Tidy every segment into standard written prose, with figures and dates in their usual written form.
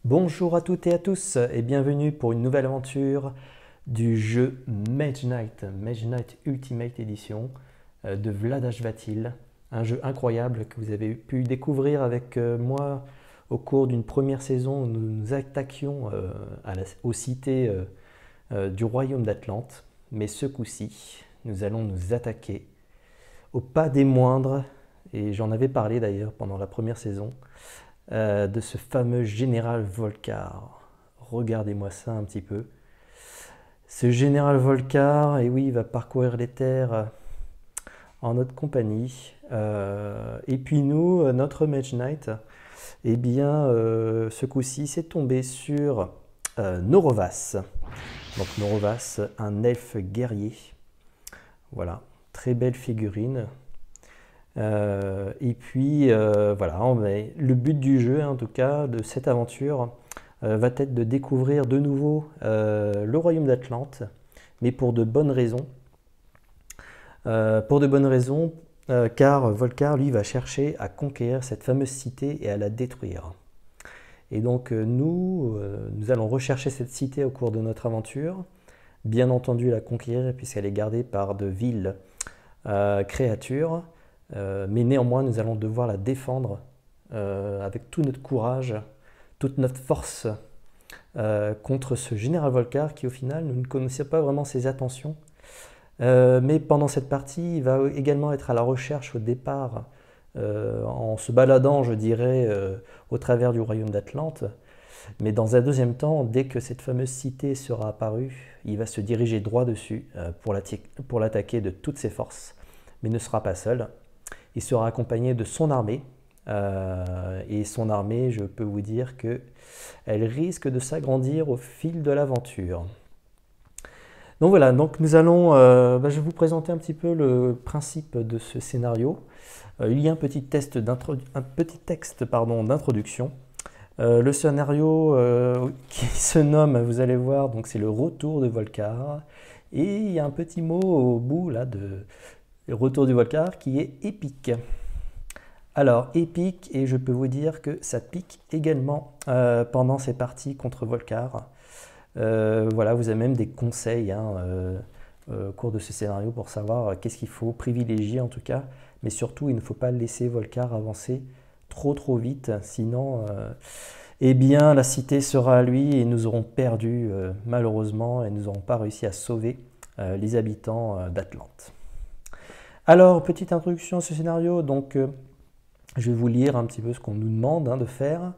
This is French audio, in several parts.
Bonjour à toutes et à tous et bienvenue pour une nouvelle aventure du jeu Mage Knight Ultimate Edition de Vlaada Chvátil, un jeu incroyable que vous avez pu découvrir avec moi au cours d'une première saison où nous nous attaquions aux cités du royaume d'Atlante. Mais ce coup-ci, nous allons nous attaquer au pas des moindres, et j'en avais parlé d'ailleurs pendant la première saison, de ce fameux général Volcar. Regardez-moi ça un petit peu. Ce général Volcar, et oui, il va parcourir les terres en notre compagnie. Et puis nous, notre Mage Knight, eh bien, ce coup-ci, c'est tombé sur Norovas. Donc Norovas, un elfe guerrier. Voilà, très belle figurine. Et puis voilà, le but du jeu, en tout cas, de cette aventure, va être de découvrir de nouveau le royaume d'Atlante, mais pour de bonnes raisons. Car Volcar, lui, va chercher à conquérir cette fameuse cité et à la détruire. Et donc nous allons rechercher cette cité au cours de notre aventure, bien entendu la conquérir puisqu'elle est gardée par de viles créatures. Mais néanmoins, nous allons devoir la défendre avec tout notre courage, toute notre force contre ce général Volcar qui, au final, nous ne connaissions pas vraiment ses intentions. Mais pendant cette partie, il va également être à la recherche au départ, en se baladant, je dirais, au travers du royaume d'Atlante. Mais dans un deuxième temps, dès que cette fameuse cité sera apparue, il va se diriger droit dessus pour l'attaquer de toutes ses forces. Mais ne sera pas seul. Il sera accompagné de son armée, et son armée, je peux vous dire qu'elle risque de s'agrandir au fil de l'aventure. Donc voilà, donc nous allons, je vais vous présenter un petit peu le principe de ce scénario. Il y a un petit texte d'introduction. Le scénario qui se nomme, vous allez voir, donc c'est le retour de Volcar, et il y a un petit mot au bout là le retour du Volcar qui est épique. Alors épique, et je peux vous dire que ça pique également pendant ces parties contre Volcar. Voilà, vous avez même des conseils au cours de ce scénario pour savoir qu'est-ce qu'il faut privilégier en tout cas, mais surtout il ne faut pas laisser Volcar avancer trop vite, sinon eh bien la cité sera à lui et nous aurons perdu malheureusement et nous n'aurons pas réussi à sauver les habitants d'Atlante. Alors, petite introduction à ce scénario, donc je vais vous lire un petit peu ce qu'on nous demande de faire.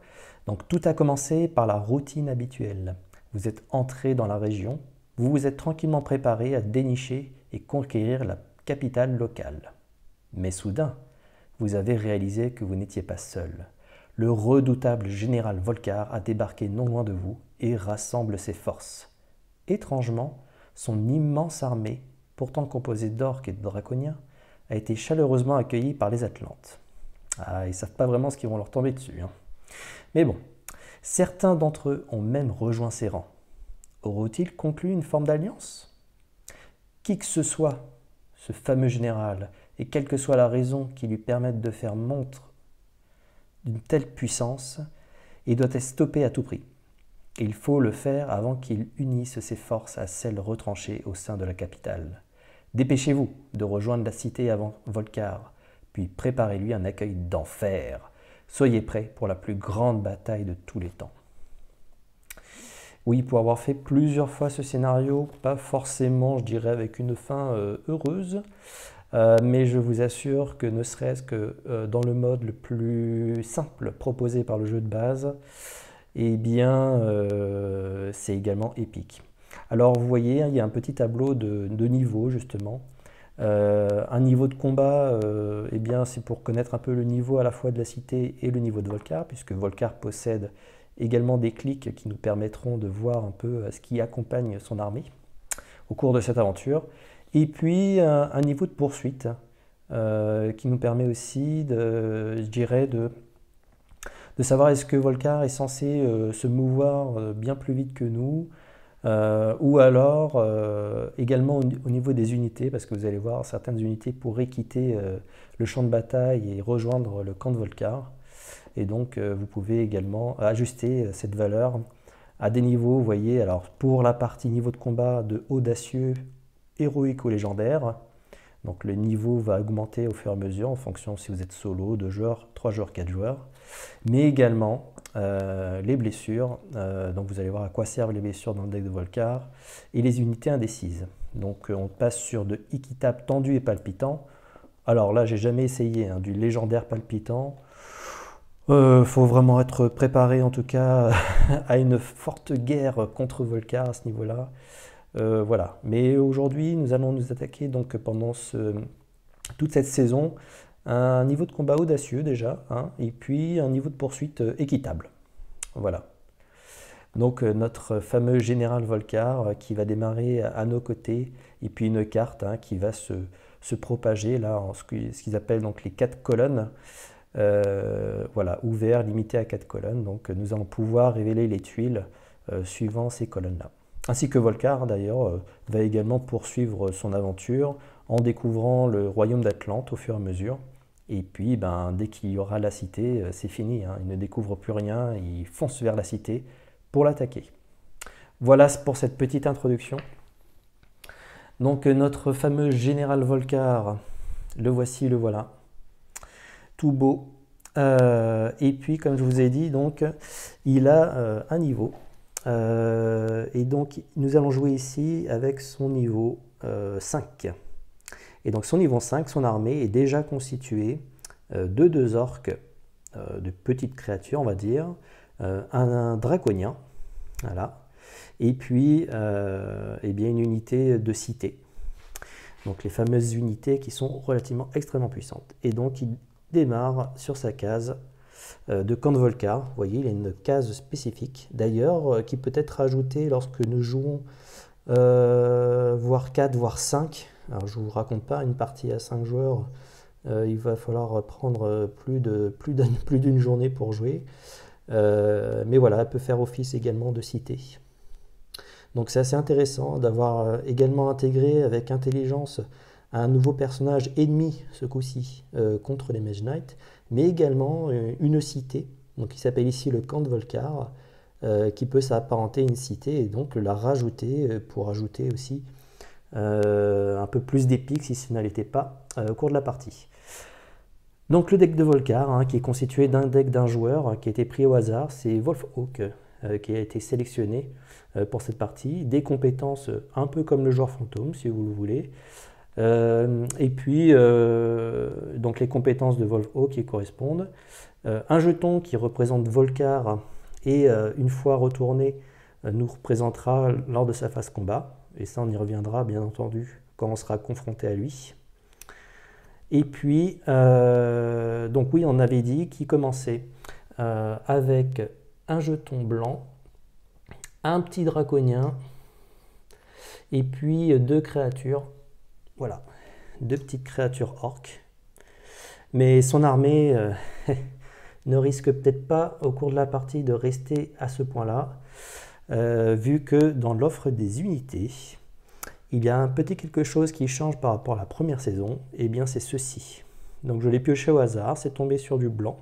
Donc tout a commencé par la routine habituelle. Vous êtes entré dans la région, vous vous êtes tranquillement préparé à dénicher et conquérir la capitale locale. Mais soudain, vous avez réalisé que vous n'étiez pas seul. Le redoutable général Volcar a débarqué non loin de vous et rassemble ses forces. Étrangement, son immense armée, pourtant composée d'orques et de draconiens, a été chaleureusement accueilli par les Atlantes. Ils ne savent pas vraiment ce qui vont leur tomber dessus. Mais bon, certains d'entre eux ont même rejoint ses rangs. Auront-ils conclu une forme d'alliance? Qui que ce soit, ce fameux général, et quelle que soit la raison qui lui permette de faire montre d'une telle puissance, il doit être stoppé à tout prix. Il faut le faire avant qu'il unisse ses forces à celles retranchées au sein de la capitale. Dépêchez-vous de rejoindre la cité avant Volcar, puis préparez-lui un accueil d'enfer. Soyez prêts pour la plus grande bataille de tous les temps. Oui, pour avoir fait plusieurs fois ce scénario, pas forcément, je dirais, avec une fin heureuse, mais je vous assure que ne serait-ce que dans le mode le plus simple proposé par le jeu de base, eh bien, c'est également épique. Alors vous voyez, il y a un petit tableau de niveau justement. Un niveau de combat, eh bien, c'est pour connaître un peu le niveau à la fois de la cité et le niveau de Volcar, puisque Volcar possède également des clics qui nous permettront de voir un peu ce qui accompagne son armée au cours de cette aventure. Et puis un niveau de poursuite, qui nous permet aussi je dirais, de savoir est-ce que Volcar est censé se mouvoir bien plus vite que nous, ou alors également au niveau des unités, parce que vous allez voir, certaines unités pourraient quitter le champ de bataille et rejoindre le camp de Volcar. Et donc vous pouvez également ajuster cette valeur à des niveaux, vous voyez, alors pour la partie niveau de combat de audacieux, héroïque ou légendaire, donc le niveau va augmenter au fur et à mesure en fonction si vous êtes solo, 2 joueurs, 3 joueurs, 4 joueurs, mais également les blessures, donc vous allez voir à quoi servent les blessures dans le deck de Volcar, et les unités indécises. Donc on passe sur de équitable, tendu et palpitant. Alors là, j'ai jamais essayé du légendaire palpitant. Faut vraiment être préparé en tout cas à une forte guerre contre Volcar à ce niveau-là. Voilà. Mais aujourd'hui, nous allons nous attaquer donc pendant toute cette saison à un niveau de combat audacieux déjà, et puis un niveau de poursuite équitable. Voilà. Donc notre fameux général Volcar qui va démarrer à nos côtés, et puis une carte qui va se propager là en ce qu'ils appellent donc les 4 colonnes. Voilà, ouvert, limité à 4 colonnes. Donc nous allons pouvoir révéler les tuiles suivant ces colonnes-là. Ainsi que Volcar d'ailleurs va également poursuivre son aventure en découvrant le royaume d'Atlante au fur et à mesure. Et puis dès qu'il y aura la cité, c'est fini, il ne découvre plus rien, il fonce vers la cité pour l'attaquer. Voilà pour cette petite introduction. Donc notre fameux général Volcar, le voici, le voilà. Tout beau. Et puis comme je vous ai dit, donc il a un niveau. Et donc nous allons jouer ici avec son niveau 5. Et donc son niveau 5, son armée est déjà constituée de 2 orques, de petites créatures on va dire, un draconien, voilà, et puis eh bien une unité de cité. Donc les fameuses unités qui sont relativement extrêmement puissantes. Et donc il démarre sur sa case de camp de Volcar. Vous voyez, il a une case spécifique, d'ailleurs, qui peut être ajoutée lorsque nous jouons voire 4, voire 5. Alors je ne vous raconte pas, une partie à 5 joueurs, il va falloir prendre plus d'une journée pour jouer. Mais voilà, elle peut faire office également de cité. Donc c'est assez intéressant d'avoir également intégré avec intelligence un nouveau personnage ennemi, ce coup-ci, contre les Mage Knights, mais également une cité, donc qui s'appelle ici le camp de Volcar, qui peut s'apparenter à une cité, et donc la rajouter pour ajouter aussi un peu plus d'épique si ce n'était pas au cours de la partie. Donc le deck de Volcar, qui est constitué d'un deck d'un joueur qui a été pris au hasard, c'est Wolfhawk qui a été sélectionné pour cette partie, des compétences un peu comme le joueur fantôme si vous le voulez, et puis donc les compétences de Wolfhawk qui correspondent, un jeton qui représente Volcar et une fois retourné nous représentera lors de sa phase combat, et ça on y reviendra bien entendu quand on sera confronté à lui. Et puis donc oui, on avait dit qu'il commençait avec un jeton blanc, un petit draconien et puis 2 créatures. Voilà, 2 petites créatures orques. Mais son armée ne risque peut-être pas au cours de la partie de rester à ce point-là, vu que dans l'offre des unités, il y a un petit quelque chose qui change par rapport à la première saison, et bien c'est ceci. Donc je l'ai pioché au hasard, c'est tombé sur du blanc.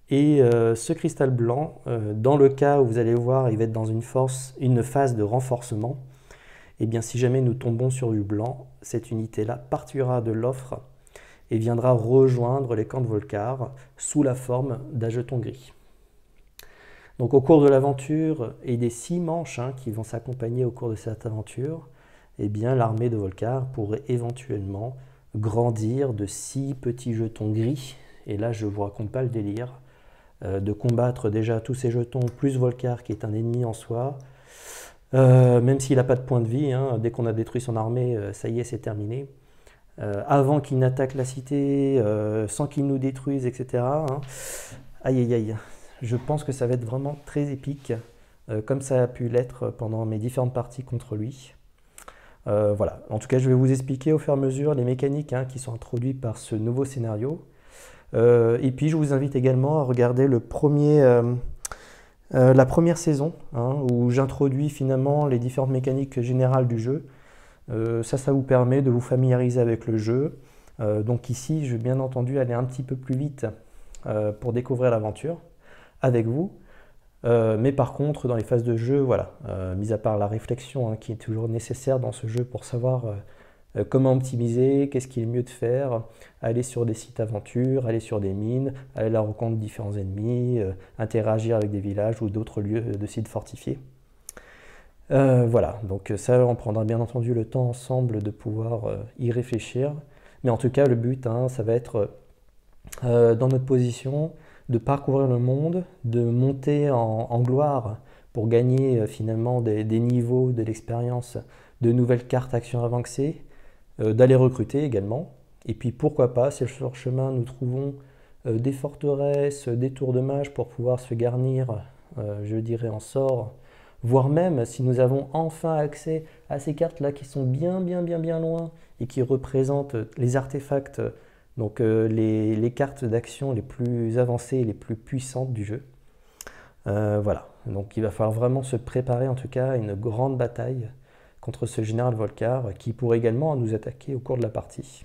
Et ce cristal blanc, dans le cas où vous allez voir, il va être dans une phase de renforcement, et bien si jamais nous tombons sur du blanc, cette unité-là partira de l'offre et viendra rejoindre les camps de Volcar sous la forme d'un jeton gris. Donc au cours de l'aventure et des 6 manches qui vont s'accompagner au cours de cette aventure, eh bien l'armée de Volcar pourrait éventuellement grandir de 6 petits jetons gris. Et là je ne vous raconte pas le délire de combattre déjà tous ces jetons plus Volcar qui est un ennemi en soi. Même s'il n'a pas de point de vie, dès qu'on a détruit son armée, ça y est, c'est terminé. Avant qu'il n'attaque la cité, sans qu'il nous détruise, etc. Aïe aïe aïe, je pense que ça va être vraiment très épique, comme ça a pu l'être pendant mes différentes parties contre lui. Voilà. En tout cas, je vais vous expliquer au fur et à mesure les mécaniques qui sont introduites par ce nouveau scénario. Et puis, je vous invite également à regarder la première saison, où j'introduis finalement les différentes mécaniques générales du jeu. Ça vous permet de vous familiariser avec le jeu. Donc ici, je vais bien entendu aller un petit peu plus vite pour découvrir l'aventure avec vous. Mais par contre, dans les phases de jeu, voilà, mis à part la réflexion qui est toujours nécessaire dans ce jeu pour savoir comment optimiser, qu'est-ce qu'il est mieux de faire, aller sur des sites aventures, aller sur des mines, aller à la rencontre de différents ennemis, interagir avec des villages ou d'autres lieux de sites fortifiés. Voilà, donc ça, on prendra bien entendu le temps ensemble de pouvoir y réfléchir. Mais en tout cas, le but, ça va être dans notre position de parcourir le monde, de monter en gloire pour gagner finalement des niveaux, de l'expérience, de nouvelles cartes actions avancées, d'aller recruter également. Et puis pourquoi pas, si sur le chemin nous trouvons des forteresses, des tours de mage pour pouvoir se garnir, je dirais, en sort, voire même si nous avons enfin accès à ces cartes-là qui sont bien loin et qui représentent les artefacts, donc les cartes d'action les plus avancées et les plus puissantes du jeu. Voilà, donc il va falloir vraiment se préparer en tout cas à une grande bataille contre ce général Volcar qui pourrait également nous attaquer au cours de la partie.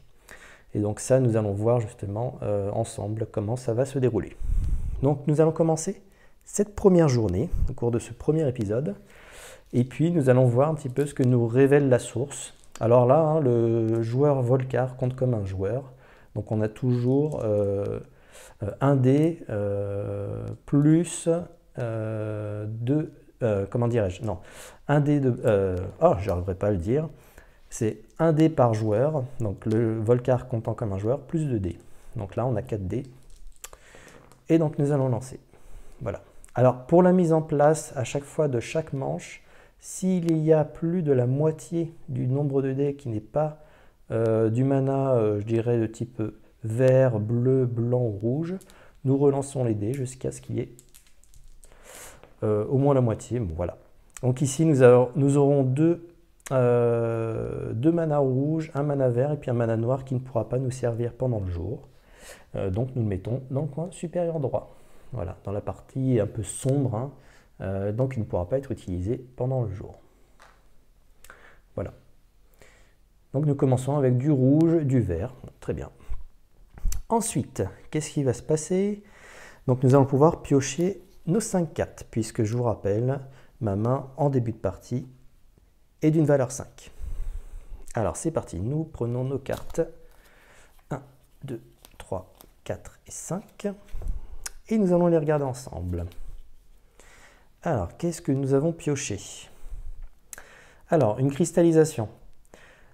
Et donc ça, nous allons voir justement ensemble comment ça va se dérouler. Donc nous allons commencer cette première journée au cours de ce premier épisode. Et puis nous allons voir un petit peu ce que nous révèle la source. Alors là, le joueur Volcar compte comme un joueur. Donc on a toujours un dé plus 2, comment dirais-je? Non, un dé de... je n'arriverai pas à le dire. C'est un dé par joueur, donc le Volcar comptant comme un joueur, plus 2 dés. Donc là, on a 4 dés. Et donc nous allons lancer. Voilà. Alors pour la mise en place à chaque fois de chaque manche, s'il y a plus de la moitié du nombre de dés qui n'est pas du mana, je dirais de type vert, bleu, blanc ou rouge, nous relançons les dés jusqu'à ce qu'il y ait au moins la moitié. Bon, voilà. Donc ici nous aurons deux mana rouges, un mana vert et puis un mana noir qui ne pourra pas nous servir pendant le jour. Donc nous le mettons dans le coin supérieur droit. Voilà, dans la partie un peu sombre, donc il ne pourra pas être utilisé pendant le jour. Voilà. Donc nous commençons avec du rouge, du vert. Très bien. Ensuite, qu'est-ce qui va se passer? Donc nous allons pouvoir piocher nos 5 cartes, puisque je vous rappelle, ma main en début de partie est d'une valeur 5. Alors c'est parti, nous prenons nos cartes 1, 2, 3, 4 et 5. Et nous allons les regarder ensemble. Alors, qu'est-ce que nous avons pioché? Alors, une cristallisation.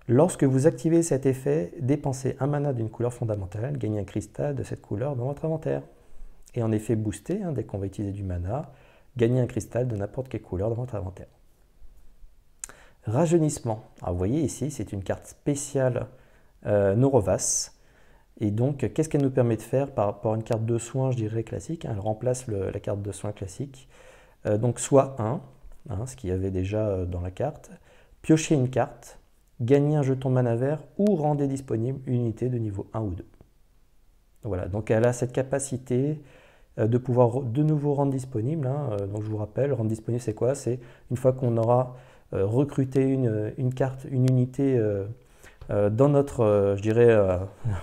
Lorsque vous activez cet effet, dépensez un mana d'une couleur fondamentale, gagnez un cristal de cette couleur dans votre inventaire. Et en effet boosté, dès qu'on va utiliser du mana, gagnez un cristal de n'importe quelle couleur dans votre inventaire. Rajeunissement. Alors, vous voyez ici, c'est une carte spéciale Norovas. Et donc, qu'est-ce qu'elle nous permet de faire par rapport à une carte de soin, je dirais, classique? Elle remplace la carte de soin classique. Donc, soit 1, ce qu'il y avait déjà dans la carte, piocher une carte, gagner un jeton mana vert ou rendez disponible une unité de niveau 1 ou 2. Voilà, donc elle a cette capacité de pouvoir de nouveau rendre disponible. Donc, je vous rappelle, rendre disponible, c'est quoi? C'est une fois qu'on aura recruté une carte, une unité dans notre, je dirais,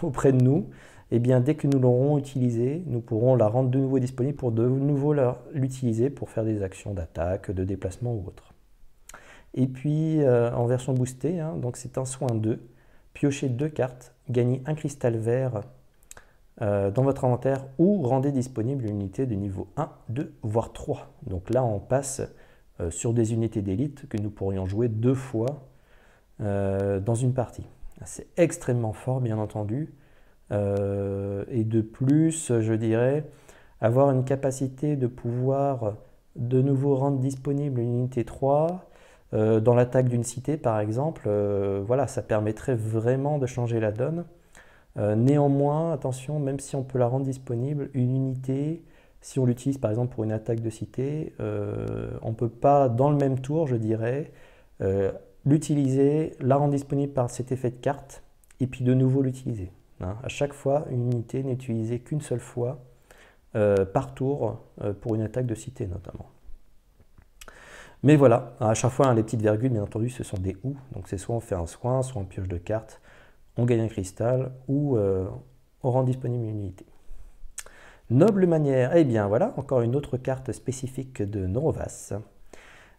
auprès de nous, et bien dès que nous l'aurons utilisée, nous pourrons la rendre de nouveau disponible pour de nouveau l'utiliser pour faire des actions d'attaque, de déplacement ou autre. Et puis en version boostée, donc c'est un soin 2, piochez 2 cartes, gagnez un cristal vert dans votre inventaire ou rendez disponible une unité de niveau 1, 2, voire 3. Donc là on passe sur des unités d'élite que nous pourrions jouer 2 fois dans une partie. C'est extrêmement fort, bien entendu. Et de plus, je dirais, avoir une capacité de pouvoir de nouveau rendre disponible une unité 3 dans l'attaque d'une cité, par exemple. Voilà, ça permettrait vraiment de changer la donne. Néanmoins, attention, même si on peut la rendre disponible, une unité, si on l'utilise par exemple pour une attaque de cité, on ne peut pas, dans le même tour, je dirais, l'utiliser, la rendre disponible par cet effet de carte, et puis de nouveau l'utiliser. Hein. À chaque fois, une unité n'est utilisée qu'une seule fois par tour pour une attaque de cité notamment. Mais voilà, à chaque fois, hein, les petites virgules, bien entendu, ce sont des ou. Donc c'est soit on fait un soin, soit on pioche de cartes, on gagne un cristal, ou on rend disponible une unité. Noble manière, eh bien voilà, encore une autre carte spécifique de Norovas.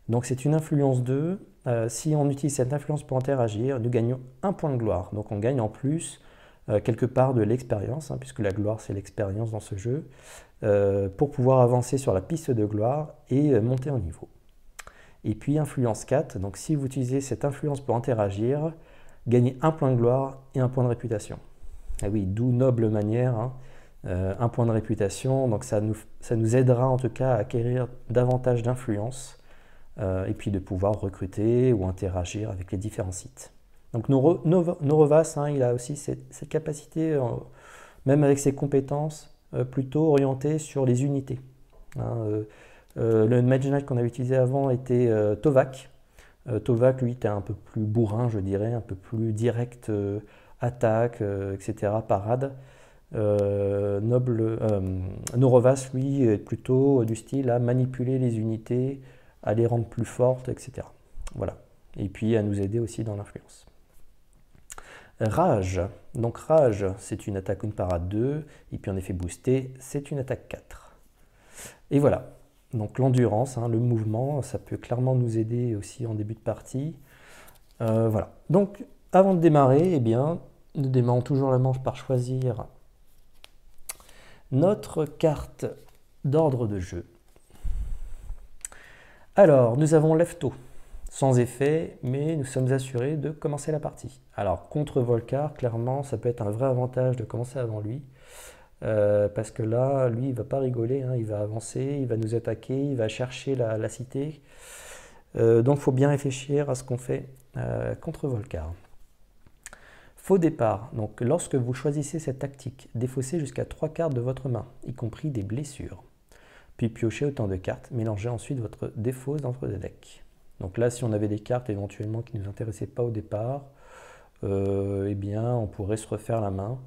Donc c'est une influence 2. Si on utilise cette influence pour interagir, nous gagnons un point de gloire. Donc on gagne en plus quelque part de l'expérience, hein, puisque la gloire c'est l'expérience dans ce jeu, pour pouvoir avancer sur la piste de gloire et monter en niveau. Et puis influence 4, donc si vous utilisez cette influence pour interagir, gagnez un point de gloire et un point de réputation. Ah oui, d'où noble manière, hein, un point de réputation, donc ça nous aidera en tout cas à acquérir davantage d'influence et puis de pouvoir recruter ou interagir avec les différents sites. Donc Norovas, hein, il a aussi cette capacité, même avec ses compétences, plutôt orientées sur les unités. Hein, le Mage Knight qu'on avait utilisé avant était Tovak. Tovak, lui, était un peu plus bourrin, je dirais, un peu plus direct, attaque, etc., parade. Norovas, lui, est plutôt du style à manipuler les unités, à les rendre plus fortes, etc. Voilà. Et puis à nous aider aussi dans l'influence. Rage. Donc Rage, c'est une attaque une parade 2, et puis en effet boosté, c'est une attaque 4. Et voilà. Donc l'endurance, hein, le mouvement, ça peut clairement nous aider aussi en début de partie. Voilà. Donc avant de démarrer, eh bien, nous démarrons toujours la manche par choisir notre carte d'ordre de jeu. Alors, nous avons Lefto, sans effet, mais nous sommes assurés de commencer la partie. Alors, contre Volcar, clairement, ça peut être un vrai avantage de commencer avant lui. Parce que là, lui, il ne va pas rigoler, hein, il va avancer, il va nous attaquer, il va chercher la cité. Donc, il faut bien réfléchir à ce qu'on fait contre Volcar. Faux départ. Donc, lorsque vous choisissez cette tactique, défaussez jusqu'à 3 cartes de votre main, y compris des blessures. Puis piochez autant de cartes, mélangez ensuite votre défausse dans votre deck. Donc là, si on avait des cartes éventuellement qui ne nous intéressaient pas au départ, eh bien, on pourrait se refaire la main,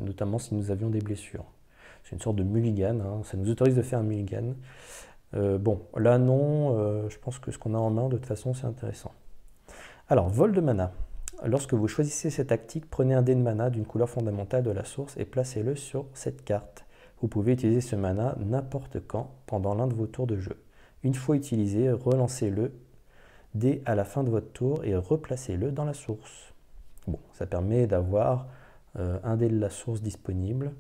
notamment si nous avions des blessures. C'est une sorte de mulligan, hein, ça nous autorise de faire un mulligan. Bon, là non, je pense que ce qu'on a en main, de toute façon, c'est intéressant. Alors, vol de mana. Lorsque vous choisissez cette tactique, prenez un dé de mana d'une couleur fondamentale de la source et placez-le sur cette carte. Vous pouvez utiliser ce mana n'importe quand pendant l'un de vos tours de jeu. Une fois utilisé, relancez-le dé à la fin de votre tour et replacez-le dans la source. Bon, ça permet d'avoir un dé de la source disponible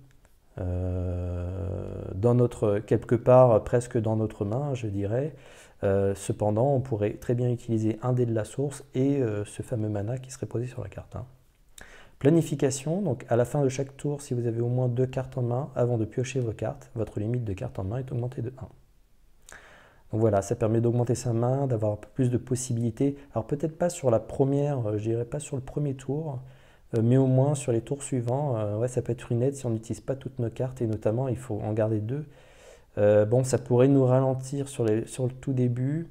quelque part presque dans notre main, je dirais. Cependant, on pourrait très bien utiliser un dé de la source et ce fameux mana qui serait posé sur la carte. Hein. Planification, donc à la fin de chaque tour, si vous avez au moins 2 cartes en main, avant de piocher vos cartes, votre limite de cartes en main est augmentée de 1. Donc voilà, ça permet d'augmenter sa main, d'avoir un peu plus de possibilités. Alors peut-être pas sur la première, je dirais pas sur le premier tour, mais au moins sur les tours suivants, ouais, ça peut être une aide si on n'utilise pas toutes nos cartes, et notamment il faut en garder 2. Bon, ça pourrait nous ralentir sur le tout début.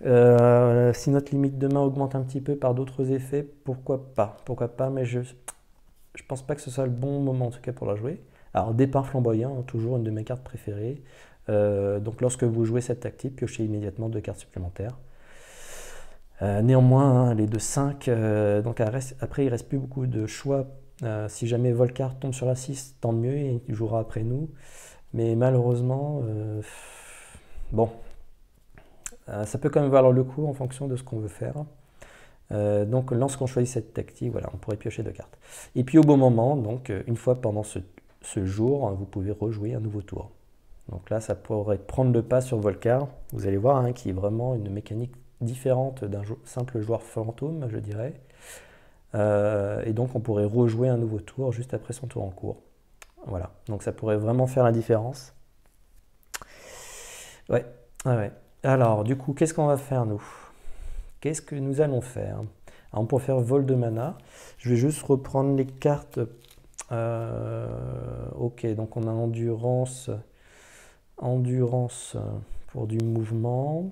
Si notre limite de main augmente un petit peu par d'autres effets, pourquoi pas, mais je pense pas que ce soit le bon moment en tout cas pour la jouer. Alors départ flamboyant, toujours une de mes cartes préférées. Donc lorsque vous jouez cette tactique, piochez immédiatement 2 cartes supplémentaires. Néanmoins, hein, les 2-5, donc après il ne reste plus beaucoup de choix. Si jamais Volcar tombe sur la 6, tant mieux, il jouera après nous. Mais malheureusement, bon, ça peut quand même valoir le coup en fonction de ce qu'on veut faire. Donc lorsqu'on choisit cette tactique, voilà, on pourrait piocher 2 cartes. Et puis au bon moment, donc une fois pendant ce jour, vous pouvez rejouer un nouveau tour. Donc là, ça pourrait prendre le pas sur Volcar. Vous allez voir, hein, qui est vraiment une mécanique différente d'un simple joueur fantôme, je dirais. Et donc on pourrait rejouer un nouveau tour juste après son tour en cours. Voilà, donc ça pourrait vraiment faire la différence. Ouais, ouais. Alors, du coup, qu'est-ce qu'on va faire, nous? Qu'est-ce que nous allons faire? Alors, pour faire vol de mana, je vais juste reprendre les cartes. Ok, donc on a endurance pour du mouvement.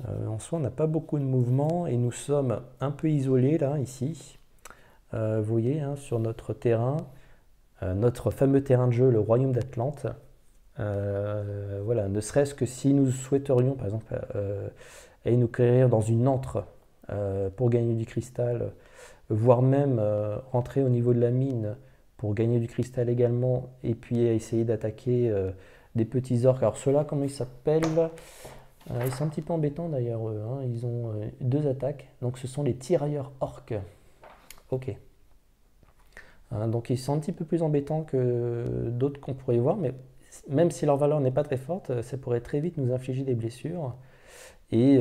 En soi, on n'a pas beaucoup de mouvement et nous sommes un peu isolés là, ici. Vous voyez, hein, sur notre terrain, notre fameux terrain de jeu, le Royaume d'Atlante. Voilà, ne serait-ce que si nous souhaiterions, par exemple, aller nous créer dans une antre pour gagner du cristal, voire même rentrer au niveau de la mine pour gagner du cristal également, et puis essayer d'attaquer des petits orques. Alors ceux-là, comment ils s'appellent? Ils sont un petit peu embêtants d'ailleurs, eux, hein. Ils ont 2 attaques, donc ce sont les tirailleurs orques. Ok. Hein, donc ils sont un petit peu plus embêtants que d'autres qu'on pourrait voir, mais même si leur valeur n'est pas très forte, ça pourrait très vite nous infliger des blessures. Et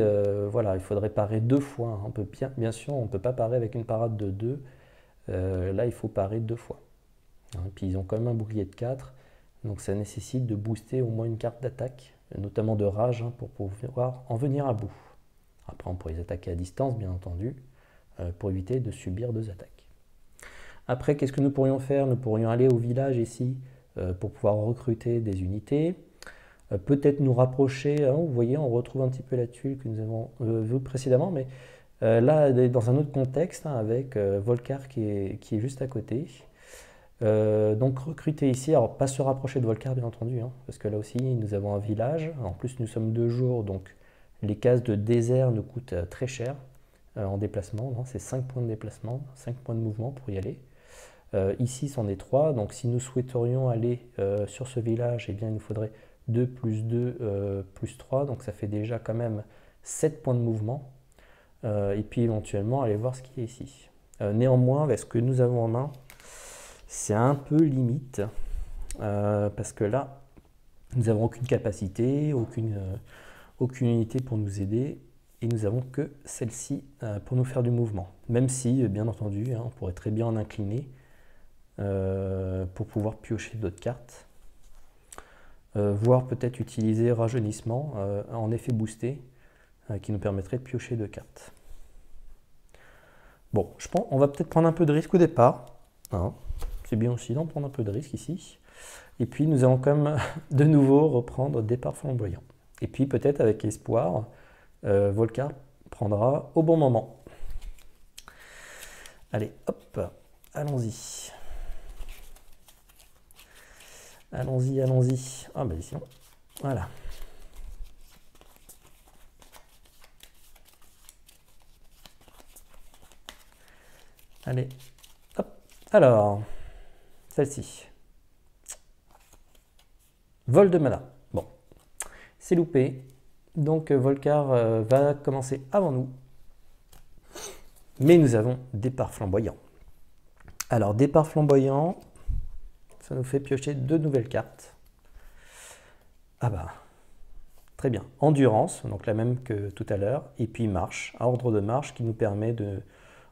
voilà, il faudrait parer 2 fois, hein. On peut bien sûr, on ne peut pas parer avec une parade de 2. Là, il faut parer 2 fois. Hein, puis ils ont quand même un bouclier de 4, donc ça nécessite de booster au moins une carte d'attaque, notamment de rage, hein, pour pouvoir en venir à bout. Après, on pourrait les attaquer à distance, bien entendu, pour éviter de subir 2 attaques. Après, qu'est-ce que nous pourrions faire? Nous pourrions aller au village ici pour pouvoir recruter des unités. Peut-être nous rapprocher, hein, vous voyez, on retrouve un petit peu la tuile que nous avons vue précédemment, mais là, dans un autre contexte, hein, avec Volcar qui est juste à côté. Donc recruter ici, alors pas se rapprocher de Volcar bien entendu, hein, parce que là aussi nous avons un village, en plus nous sommes 2 jours, donc les cases de désert nous coûtent très cher en déplacement, hein. C'est 5 points de déplacement, 5 points de mouvement pour y aller. Ici c'en est 3, donc si nous souhaiterions aller sur ce village, eh bien il nous faudrait 2 plus 2 plus 3, donc ça fait déjà quand même 7 points de mouvement, et puis éventuellement aller voir ce qui est ici. Néanmoins, avec ce que nous avons en main, c'est un peu limite, parce que là, nous n'avons aucune capacité, aucune unité pour nous aider, et nous n'avons que celle-ci pour nous faire du mouvement. Même si, bien entendu, hein, on pourrait très bien en incliner pour pouvoir piocher d'autres cartes, voire peut-être utiliser rajeunissement en effet boosté, qui nous permettrait de piocher 2 cartes. Bon, je pense on va peut-être prendre un peu de risque au départ, hein. C'est bien aussi d'en prendre un peu de risque ici. Et puis nous allons quand même de nouveau reprendre départ flamboyant. Et puis peut-être avec espoir, Volcar prendra au bon moment. Allez, hop, allons-y. Allons-y, allons-y. Ah bah sinon, voilà. Allez, hop, alors... Celle-ci. Vol de mana. Bon, c'est loupé. Donc Volcar va commencer avant nous. Mais nous avons départ flamboyant. Alors départ flamboyant, ça nous fait piocher 2 nouvelles cartes. Ah bah, très bien. Endurance, donc la même que tout à l'heure. Et puis marche, ordre de marche qui nous permet de...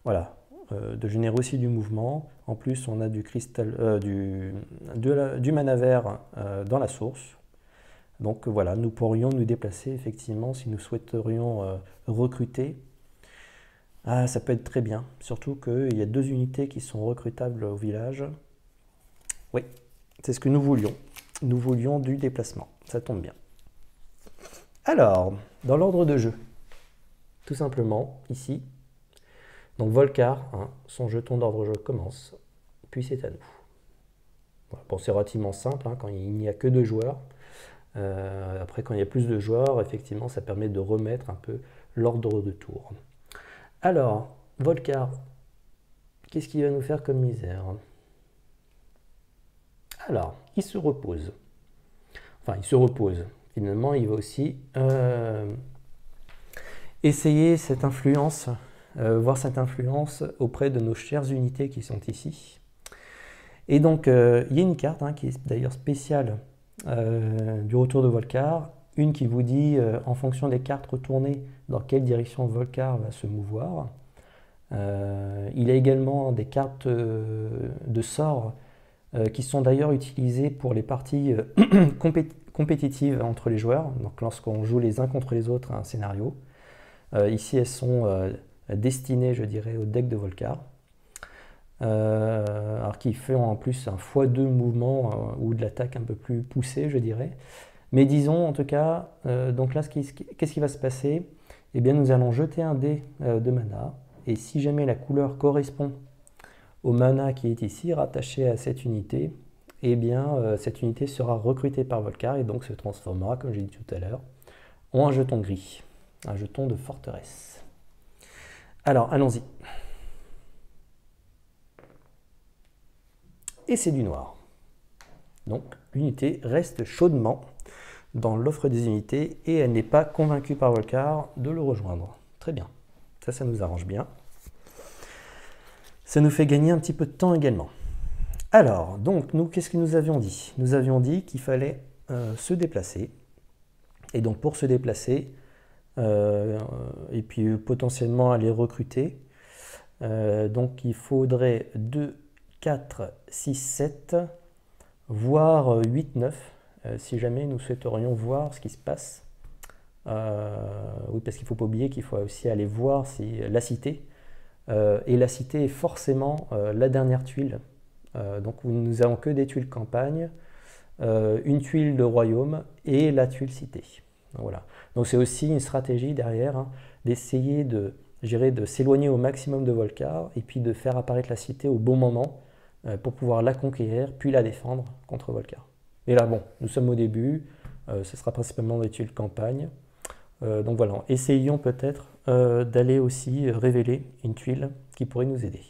Voilà. De générer aussi du mouvement. En plus, on a du cristal, du mana vert dans la source. Donc voilà, nous pourrions nous déplacer effectivement si nous souhaiterions recruter. Ah, ça peut être très bien, surtout qu'il y a 2 unités qui sont recrutables au village. Oui, c'est ce que nous voulions. Nous voulions du déplacement, ça tombe bien. Alors, dans l'ordre de jeu, tout simplement, ici, donc Volcar, hein, son jeton d'ordre jeu commence, puis c'est à nous. Voilà. Bon, c'est relativement simple, hein, quand il n'y a que 2 joueurs. Après, quand il y a plus de joueurs, effectivement, ça permet de remettre un peu l'ordre de tour. Alors, Volcar, qu'est-ce qu'il va nous faire comme misère? Alors, il se repose. Enfin, il se repose. Finalement, il va aussi essayer cette influence, voir cette influence auprès de nos chères unités qui sont ici. Et donc, il y a une carte hein, qui est d'ailleurs spéciale du retour de Volcar, une qui vous dit, en fonction des cartes retournées, dans quelle direction Volcar va se mouvoir. Il a également des cartes de sorts qui sont d'ailleurs utilisées pour les parties compétitives entre les joueurs, donc lorsqu'on joue les uns contre les autres à un scénario. Ici, elles sont destinées, je dirais, au deck de Volcar. Alors qui fait en plus un x2 mouvement ou de l'attaque un peu plus poussée, je dirais. Mais disons en tout cas, donc là, qu'est-ce qui va se passer? eh bien nous allons jeter un dé de mana, et si jamais la couleur correspond au mana qui est ici, rattaché à cette unité, eh bien cette unité sera recrutée par Volcar, et donc se transformera, comme j'ai dit tout à l'heure, en un jeton gris, un jeton de forteresse. Alors, allons-y. Et c'est du noir. Donc, l'unité reste chaudement dans l'offre des unités et elle n'est pas convaincue par Volcar de le rejoindre. Très bien. Ça nous arrange bien. Ça nous fait gagner un petit peu de temps également. Alors, donc, nous, qu'est-ce que nous avions dit? Nous avions dit qu'il fallait se déplacer. Et donc, pour se déplacer, et puis potentiellement aller recruter, donc il faudrait 2, 4, 6, 7, voire 8, 9, si jamais nous souhaiterions voir ce qui se passe. Oui, parce qu'il ne faut pas oublier qu'il faut aussi aller voir si la cité, et la cité est forcément la dernière tuile. Donc nous n'avons que des tuiles campagne, une tuile de royaume et la tuile cité. Voilà. Donc c'est aussi une stratégie derrière, hein, d'essayer de s'éloigner au maximum de Volcar et puis de faire apparaître la cité au bon moment pour pouvoir la conquérir puis la défendre contre Volcar. Et là, bon, nous sommes au début, ce sera principalement des tuiles campagne. Donc voilà, essayons peut-être d'aller aussi révéler une tuile qui pourrait nous aider.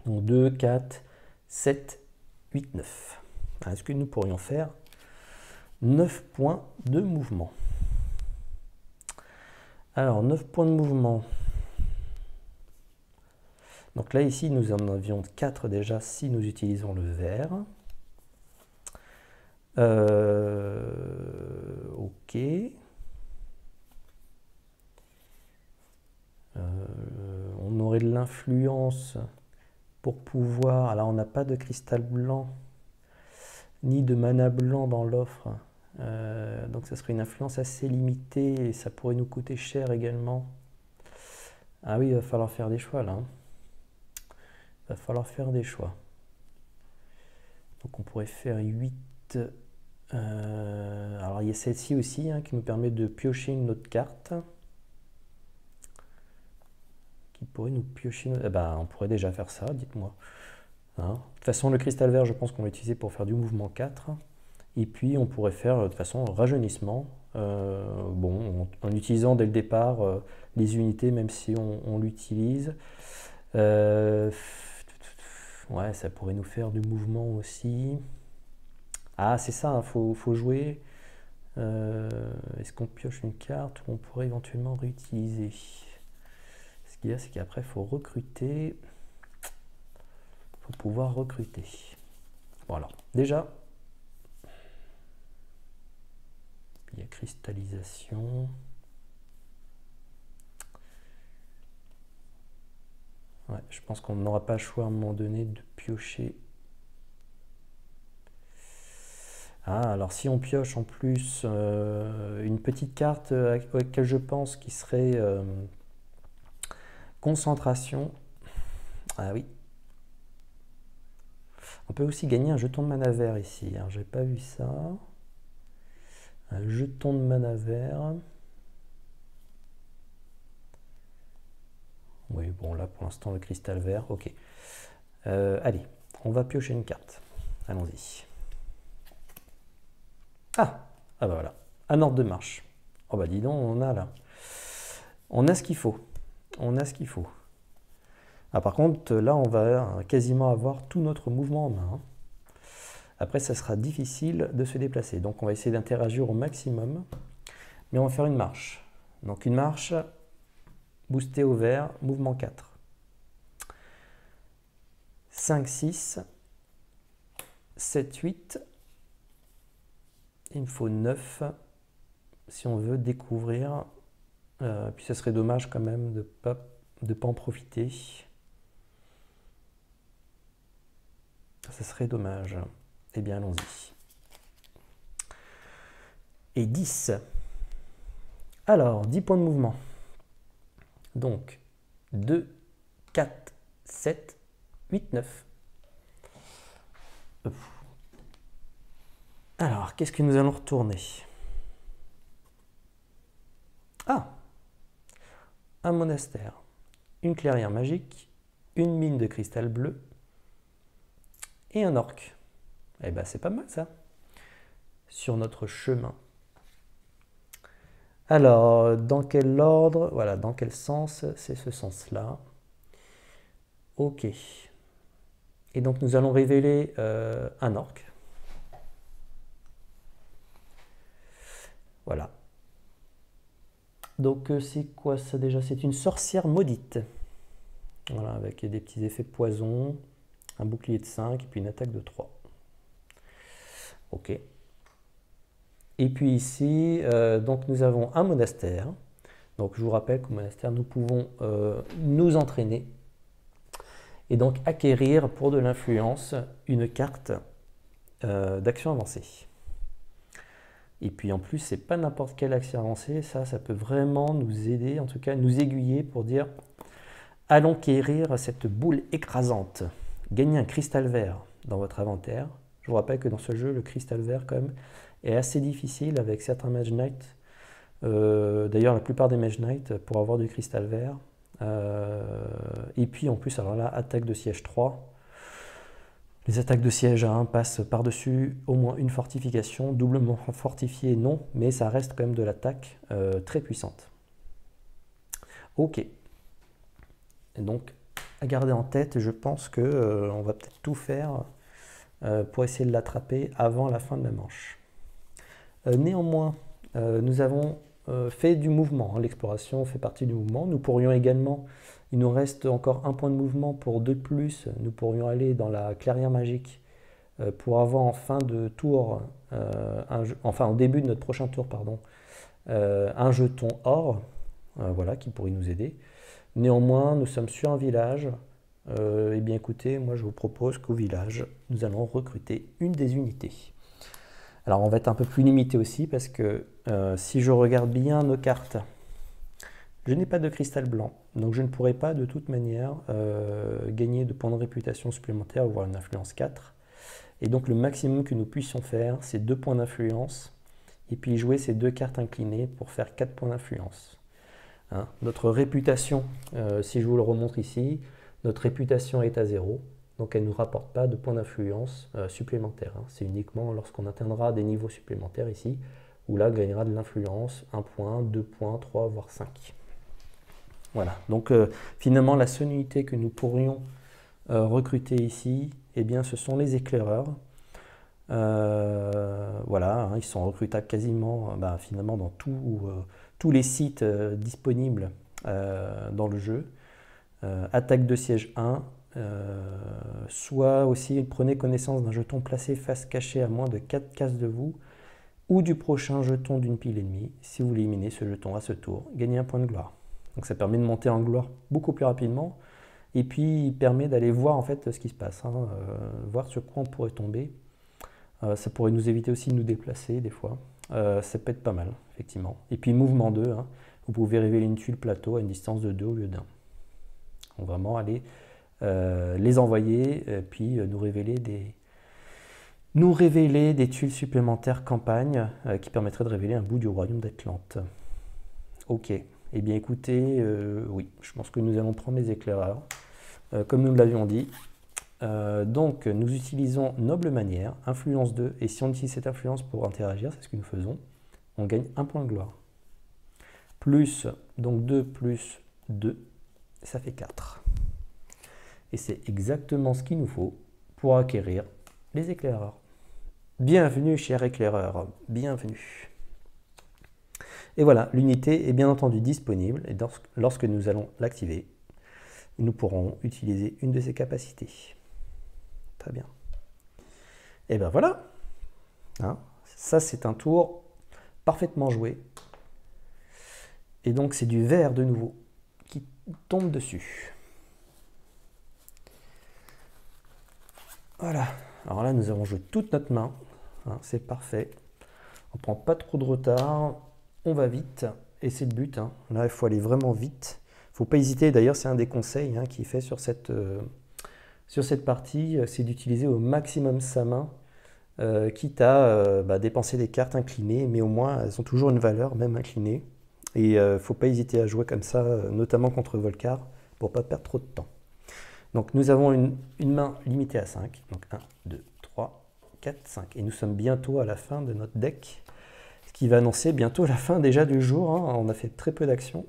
Donc 2, 4, 7, 8, 9. Est-ce que nous pourrions faire 9 points de mouvement? Alors, 9 points de mouvement. Donc là, ici, nous en avions 4 déjà si nous utilisons le vert. Ok. On aurait de l'influence pour pouvoir... Alors, on n'a pas de cristal blanc, ni de mana blanc dans l'offre. Donc ça serait une influence assez limitée et ça pourrait nous coûter cher également. Ah oui, il va falloir faire des choix là. Il va falloir faire des choix. Donc on pourrait faire 8. Alors il y a celle-ci aussi, hein, qui nous permet de piocher une autre carte. Qui pourrait nous piocher... on pourrait déjà faire ça, dites-moi. Hein. De toute façon, le cristal vert, je pense qu'on va l'utiliser pour faire du mouvement 4. Et puis on pourrait faire de façon rajeunissement, en utilisant dès le départ les unités, même si on l'utilise. Ouais, ça pourrait nous faire du mouvement aussi. Ah, c'est ça, hein, faut jouer. Est-ce qu'on pioche une carte ou on pourrait éventuellement réutiliser? Ce qu'il y a, c'est qu'après, il faut recruter. Il faut pouvoir recruter. Voilà, déjà... Il y a cristallisation. Ouais, je pense qu'on n'aura pas le choix à un moment donné de piocher. Ah, alors si on pioche en plus une petite carte avec laquelle je pense qui serait concentration. Ah oui. On peut aussi gagner un jeton de mana vert ici. Alors j'ai pas vu ça. Un jeton de mana vert. Oui, bon là pour l'instant le cristal vert, ok. Allez, on va piocher une carte. Allons-y. Ah bah voilà, un ordre de marche. Oh bah dis donc, on a là. On a ce qu'il faut. On a ce qu'il faut. Ah par contre, là on va quasiment avoir tout notre mouvement en main. Après, ça sera difficile de se déplacer. Donc, on va essayer d'interagir au maximum. Mais on va faire une marche. Donc, une marche boostée au vert, mouvement 4. 5, 6, 7, 8. Il me faut 9 si on veut découvrir. Puis, ça serait dommage quand même de ne pas en profiter. Ça serait dommage. Eh bien, allons-y. Et 10. Alors, 10 points de mouvement. Donc, 2, 4, 7, 8, 9. Alors, qu'est-ce que nous allons retourner? Ah! un monastère, une clairière magique, une mine de cristal bleu et un orc. Eh ben c'est pas mal ça, sur notre chemin. Alors, dans quel ordre, voilà, dans quel sens, c'est ce sens-là. Ok. Et donc nous allons révéler un orc. Voilà. Donc c'est quoi ça déjà? C'est une sorcière maudite. Voilà, avec des petits effets poison, un bouclier de 5 et puis une attaque de 3. Ok. Et puis ici, donc nous avons un monastère. Donc je vous rappelle qu'au monastère, nous pouvons nous entraîner et donc acquérir pour de l'influence une carte d'action avancée. Et puis en plus, c'est pas n'importe quelle action avancée, ça peut vraiment nous aider, en tout cas nous aiguiller pour dire allons quérir cette boule écrasante. Gagnez un cristal vert dans votre inventaire. Je vous rappelle que dans ce jeu, le cristal vert quand même est assez difficile avec certains Mage Knight. D'ailleurs, la plupart des Mage Knight pour avoir du cristal vert. Et puis en plus, alors là, attaque de siège 3. Les attaques de siège à 1 passent par-dessus au moins une fortification. Doublement fortifié, non, mais ça reste quand même de l'attaque très puissante. Ok. Et donc, à garder en tête, je pense qu'on va peut-être tout faire pour essayer de l'attraper avant la fin de la manche. Néanmoins, nous avons fait du mouvement. Hein. L'exploration fait partie du mouvement. Nous pourrions également, il nous reste encore un point de mouvement pour 2 de plus. Nous pourrions aller dans la clairière magique pour avoir en fin de tour, enfin au début de notre prochain tour, pardon, un jeton or, voilà, qui pourrait nous aider. Néanmoins, nous sommes sur un village. Eh bien écoutez, moi je vous propose qu'au village, nous allons recruter une des unités. Alors on va être un peu plus limité aussi parce que si je regarde bien nos cartes, je n'ai pas de cristal blanc, donc je ne pourrai pas de toute manière gagner de points de réputation supplémentaires, voire une influence 4. Et donc le maximum que nous puissions faire, c'est 2 points d'influence, et puis jouer ces 2 cartes inclinées pour faire 4 points d'influence. Hein, notre réputation, si je vous le remontre ici, notre réputation est à 0, donc elle ne nous rapporte pas de points d'influence supplémentaires. Hein. C'est uniquement lorsqu'on atteindra des niveaux supplémentaires ici, où là, gagnera de l'influence, 1 point, 2 points, 3, voire 5. Voilà, donc finalement, la seule unité que nous pourrions recruter ici, eh bien, ce sont les éclaireurs. Voilà, hein, ils sont recrutables quasiment finalement dans tous les sites disponibles dans le jeu. Attaque de siège 1, soit aussi prenez connaissance d'un jeton placé face cachée à moins de 4 cases de vous, ou du prochain jeton d'une pile ennemie. Si vous éliminez ce jeton à ce tour, gagnez un point de gloire. Donc ça permet de monter en gloire beaucoup plus rapidement, et puis il permet d'aller voir en fait ce qui se passe, hein, voir sur quoi on pourrait tomber. Ça pourrait nous éviter aussi de nous déplacer des fois. Ça peut être pas mal, effectivement. Et puis mouvement 2, hein, vous pouvez révéler une tuile plateau à une distance de 2 au lieu d'1. Donc vraiment aller les envoyer, puis nous révéler des tuiles supplémentaires campagne qui permettraient de révéler un bout du royaume d'Atlante. Ok, eh bien écoutez, oui, je pense que nous allons prendre les éclaireurs, comme nous l'avions dit. Donc nous utilisons noble manière, influence 2, et si on utilise cette influence pour interagir, c'est ce que nous faisons, on gagne un point de gloire. Plus, donc 2 plus 2, ça fait 4. Et c'est exactement ce qu'il nous faut pour acquérir les éclaireurs. Bienvenue, cher éclaireur, bienvenue. Et voilà, l'unité est bien entendu disponible, et lorsque nous allons l'activer, nous pourrons utiliser une de ses capacités. Très bien. Et ben voilà. Hein, ça, c'est un tour parfaitement joué. Et donc, c'est du vert de nouveau qui tombe dessus. Voilà. Alors là, nous avons joué toute notre main. Hein, c'est parfait. On ne prend pas trop de retard. On va vite. Et c'est le but. Hein. Là, il faut aller vraiment vite. Il ne faut pas hésiter. D'ailleurs, c'est un des conseils qu'il fait sur cette partie. C'est d'utiliser au maximum sa main. Quitte à dépenser des cartes inclinées. Mais au moins, elles ont toujours une valeur, même inclinées. Et il ne faut pas hésiter à jouer comme ça, notamment contre Volcar, pour ne pas perdre trop de temps. Donc nous avons une main limitée à 5. Donc 1, 2, 3, 4, 5. Et nous sommes bientôt à la fin de notre deck, ce qui va annoncer bientôt la fin déjà du jour. Hein. On a fait très peu d'actions.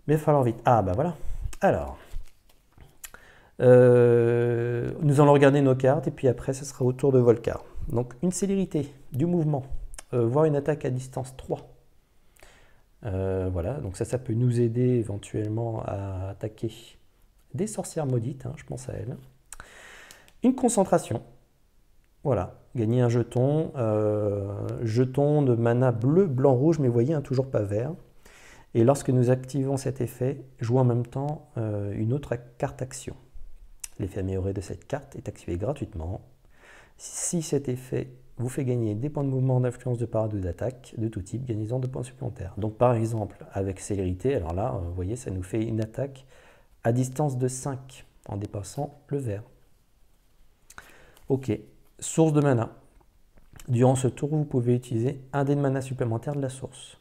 Mais il va falloir vite. Ah bah voilà. Alors, nous allons regarder nos cartes et puis après ce sera au tour de Volcar. Donc une célérité, du mouvement, voire une attaque à distance 3. Voilà, donc ça peut nous aider éventuellement à attaquer des sorcières maudites, hein, je pense à elles. Une concentration, voilà, gagner un jeton, jeton de mana bleu, blanc, rouge, mais vous voyez, hein, toujours pas vert. Et lorsque nous activons cet effet, jouons en même temps une autre carte action. L'effet amélioré de cette carte est activé gratuitement. Si cet effet vous fait gagner des points de mouvement, d'influence, de parade ou d'attaque de tout type, gagnez-en 2 points supplémentaires. Donc par exemple, avec célérité, alors là, vous voyez, ça nous fait une attaque à distance de 5 en dépassant le vert. Ok, source de mana. Durant ce tour, vous pouvez utiliser un dé de mana supplémentaire de la source.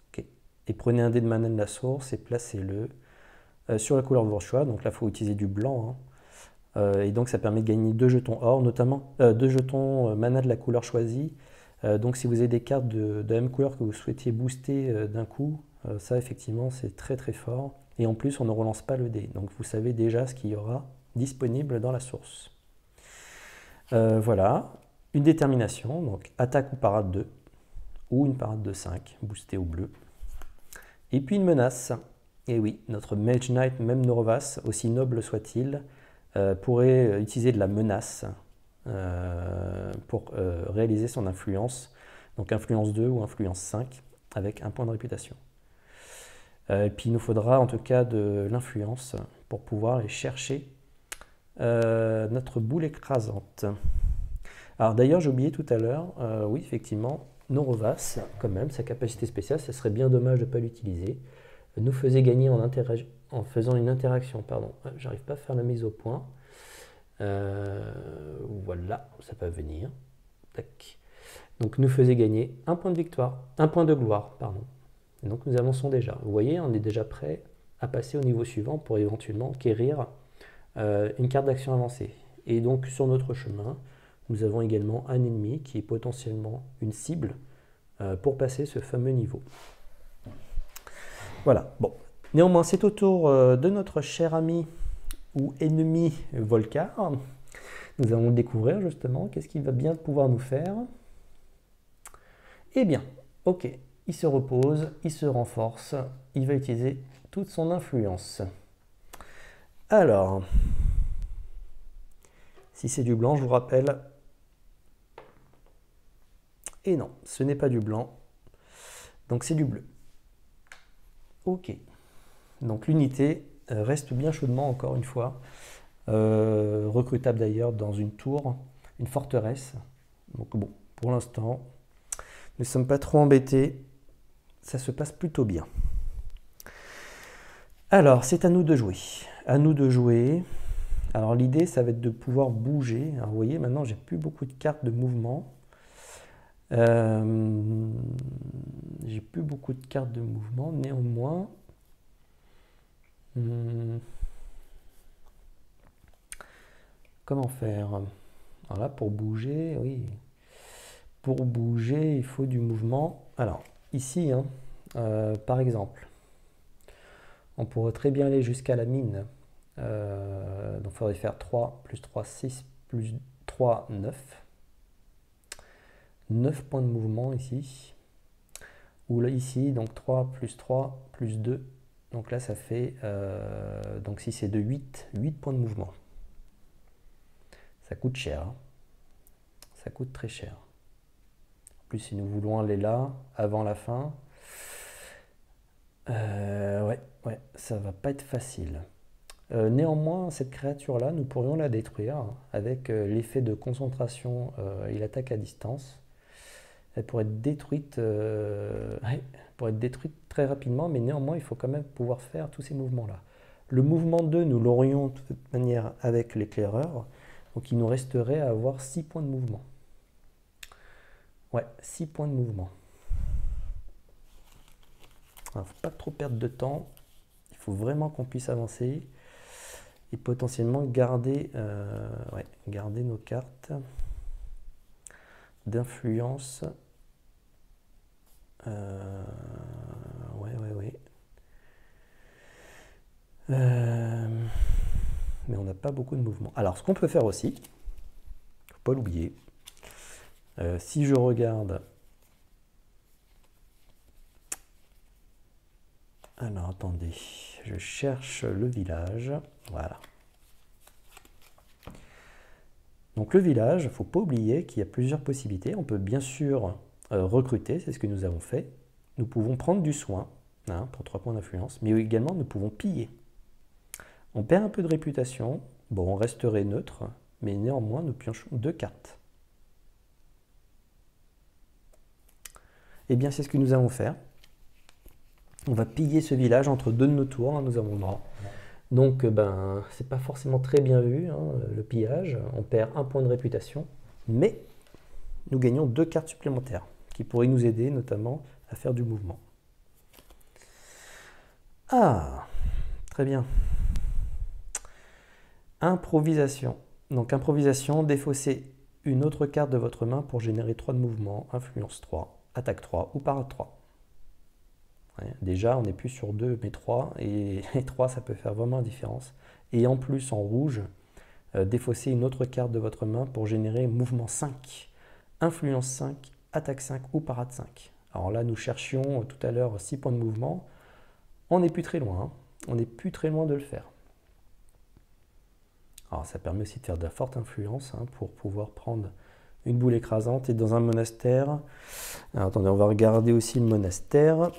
Ok, et prenez un dé de mana de la source et placez-le sur la couleur de votre choix. Donc là, il faut utiliser du blanc, hein. Et donc ça permet de gagner 2 jetons or, notamment 2 jetons mana de la couleur choisie. Donc si vous avez des cartes de la même couleur que vous souhaitiez booster d'un coup, ça effectivement c'est très très fort. Et en plus on ne relance pas le dé, donc vous savez déjà ce qu'il y aura disponible dans la source. Voilà, une détermination, donc attaque ou parade 2, ou une parade de 5, boostée au bleu. Et puis une menace, et oui, notre Mage Knight, même Norovas, aussi noble soit-il, pourrait utiliser de la menace pour réaliser son influence, donc influence 2 ou influence 5, avec un point de réputation. Et puis il nous faudra en tout cas de l'influence pour pouvoir aller chercher notre boule écrasante. Alors d'ailleurs j'ai oublié tout à l'heure, oui effectivement, Norovas, quand même, sa capacité spéciale, ce serait bien dommage de ne pas l'utiliser, nous faisait gagner en faisant une interaction, pardon, j'arrive pas à faire la mise au point. Voilà, ça peut venir. Tac. Donc nous faisait gagner un point de victoire, un point de gloire, pardon. Et donc nous avançons déjà. Vous voyez, on est déjà prêt à passer au niveau suivant pour éventuellement acquérir une carte d'action avancée. Et donc sur notre chemin, nous avons également un ennemi qui est potentiellement une cible pour passer ce fameux niveau. Voilà, bon. Néanmoins, c'est au tour de notre cher ami ou ennemi Volcar. Nous allons le découvrir justement. Qu'est-ce qu'il va bien pouvoir nous faire? Eh bien, ok, il se repose, il se renforce, il va utiliser toute son influence. Alors, si c'est du blanc, je vous rappelle. Et non, ce n'est pas du blanc. Donc c'est du bleu. Ok. Donc l'unité reste bien chaudement, encore une fois. Recrutable d'ailleurs dans une tour, une forteresse. Donc bon, pour l'instant, nous ne sommes pas trop embêtés. Ça se passe plutôt bien. Alors, c'est à nous de jouer. À nous de jouer. Alors l'idée, ça va être de pouvoir bouger. Alors vous voyez, maintenant, j'ai plus beaucoup de cartes de mouvement. J'ai plus beaucoup de cartes de mouvement. Néanmoins, comment faire? Alors là, pour bouger, oui. Pour bouger, il faut du mouvement. Alors, ici, hein, par exemple, on pourrait très bien aller jusqu'à la mine. Donc, il faudrait faire 3 plus 3, 6 plus 3, 9. 9 points de mouvement ici. Ou là, ici, donc 3 plus 2. Donc là, ça fait, donc si c'est de 8, 8 points de mouvement. Ça coûte cher. Hein. Ça coûte très cher. En plus, si nous voulons aller là, avant la fin, ouais, ça va pas être facile. Néanmoins, cette créature-là, nous pourrions la détruire avec l'effet de concentration et l'attaque à distance. Elle pourrait être détruite, très rapidement, mais néanmoins, il faut quand même pouvoir faire tous ces mouvements-là. Le mouvement 2, nous l'aurions de toute manière avec l'éclaireur, donc il nous resterait à avoir 6 points de mouvement. Ouais, 6 points de mouvement. Il ne faut pas trop perdre de temps. Il faut vraiment qu'on puisse avancer et potentiellement garder, garder nos cartes d'influence. Mais on n'a pas beaucoup de mouvement. Alors, ce qu'on peut faire aussi, il ne faut pas l'oublier, si je regarde... Alors, attendez, je cherche le village. Voilà. Donc, le village, il ne faut pas oublier qu'il y a plusieurs possibilités. On peut bien sûr recruter, c'est ce que nous avons fait. Nous pouvons prendre du soin, pour 3 points d'influence, mais également nous pouvons piller. On perd un peu de réputation, bon, on resterait neutre, mais néanmoins, nous piochons 2 cartes. Eh bien, c'est ce que nous allons faire. On va piller ce village entre 2 de nos tours, nous avons le droit. Donc, c'est pas forcément très bien vu, le pillage. On perd 1 point de réputation, mais nous gagnons 2 cartes supplémentaires qui pourraient nous aider, notamment, à faire du mouvement. Ah, très bien. Improvisation. Donc, improvisation, défausser une autre carte de votre main pour générer 3 de mouvement, influence 3, attaque 3 ou parade 3. Ouais, déjà, on n'est plus sur 2, mais 3, et les 3, ça peut faire vraiment la différence. Et en plus, en rouge, défausser une autre carte de votre main pour générer mouvement 5, influence 5, attaque 5 ou parade 5. Alors là, nous cherchions tout à l'heure 6 points de mouvement. On n'est plus très loin, on n'est plus très loin de le faire. Alors ça permet aussi de faire de la forte influence pour pouvoir prendre une boule écrasante et dans un monastère. Alors, attendez, on va regarder aussi le monastère.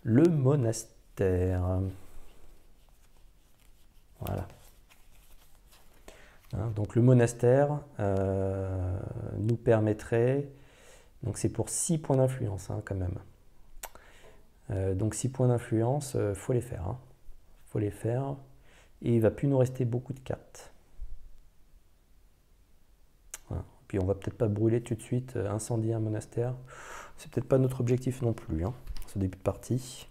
Le monastère. Voilà. Donc le monastère nous permettrait, donc c'est pour 6 points d'influence quand même. Donc 6 points d'influence, il faut les faire. Faut les faire. Et il ne va plus nous rester beaucoup de cartes. Voilà. Puis on va peut-être pas brûler tout de suite, incendier un monastère. C'est peut-être pas notre objectif non plus, ce début de partie.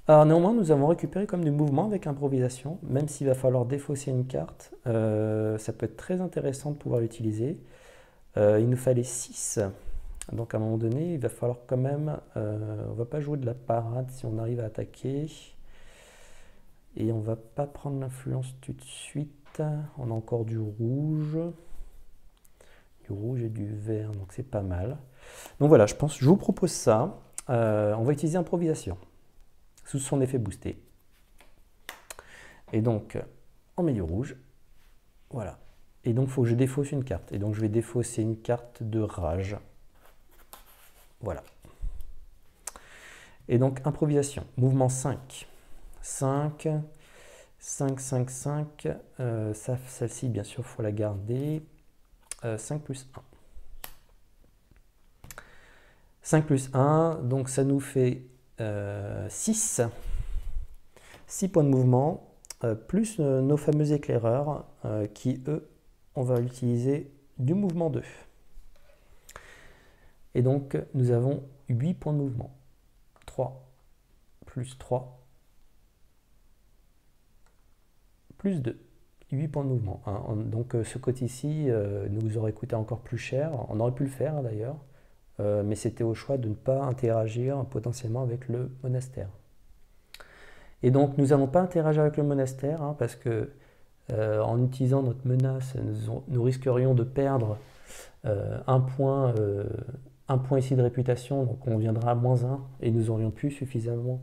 Alors néanmoins, nous avons récupéré comme du mouvement avec improvisation, même s'il va falloir défausser une carte. Ça peut être très intéressant de pouvoir l'utiliser. Il nous fallait 6. Donc à un moment donné, il va falloir quand même... on ne va pas jouer de la parade si on arrive à attaquer. Et on ne va pas prendre l'influence tout de suite. On a encore du rouge. Du rouge et du vert, donc c'est pas mal. Donc voilà, je vous propose ça. On va utiliser improvisation sous son effet boosté. Et donc, on met du rouge. Voilà. Et donc, il faut que je défausse une carte. Et donc, je vais défausser une carte de rage. Voilà. Et donc, improvisation. Mouvement 5. 5, 5, 5, 5. Celle-ci, bien sûr, il faut la garder. 5 plus 1. 5 plus 1, donc ça nous fait 6. 6 points de mouvement, plus nos fameux éclaireurs qui, eux, on va utiliser du mouvement 2. Et donc, nous avons 8 points de mouvement. 3 plus 3 plus 2. 8 points de mouvement. Donc, ce côté-ci nous aurait coûté encore plus cher. On aurait pu le faire d'ailleurs, mais c'était au choix de ne pas interagir potentiellement avec le monastère. Et donc, nous n'allons pas interagir avec le monastère parce que en utilisant notre menace, nous risquerions de perdre un point ici de réputation, donc on viendra à -1 et nous aurions plus suffisamment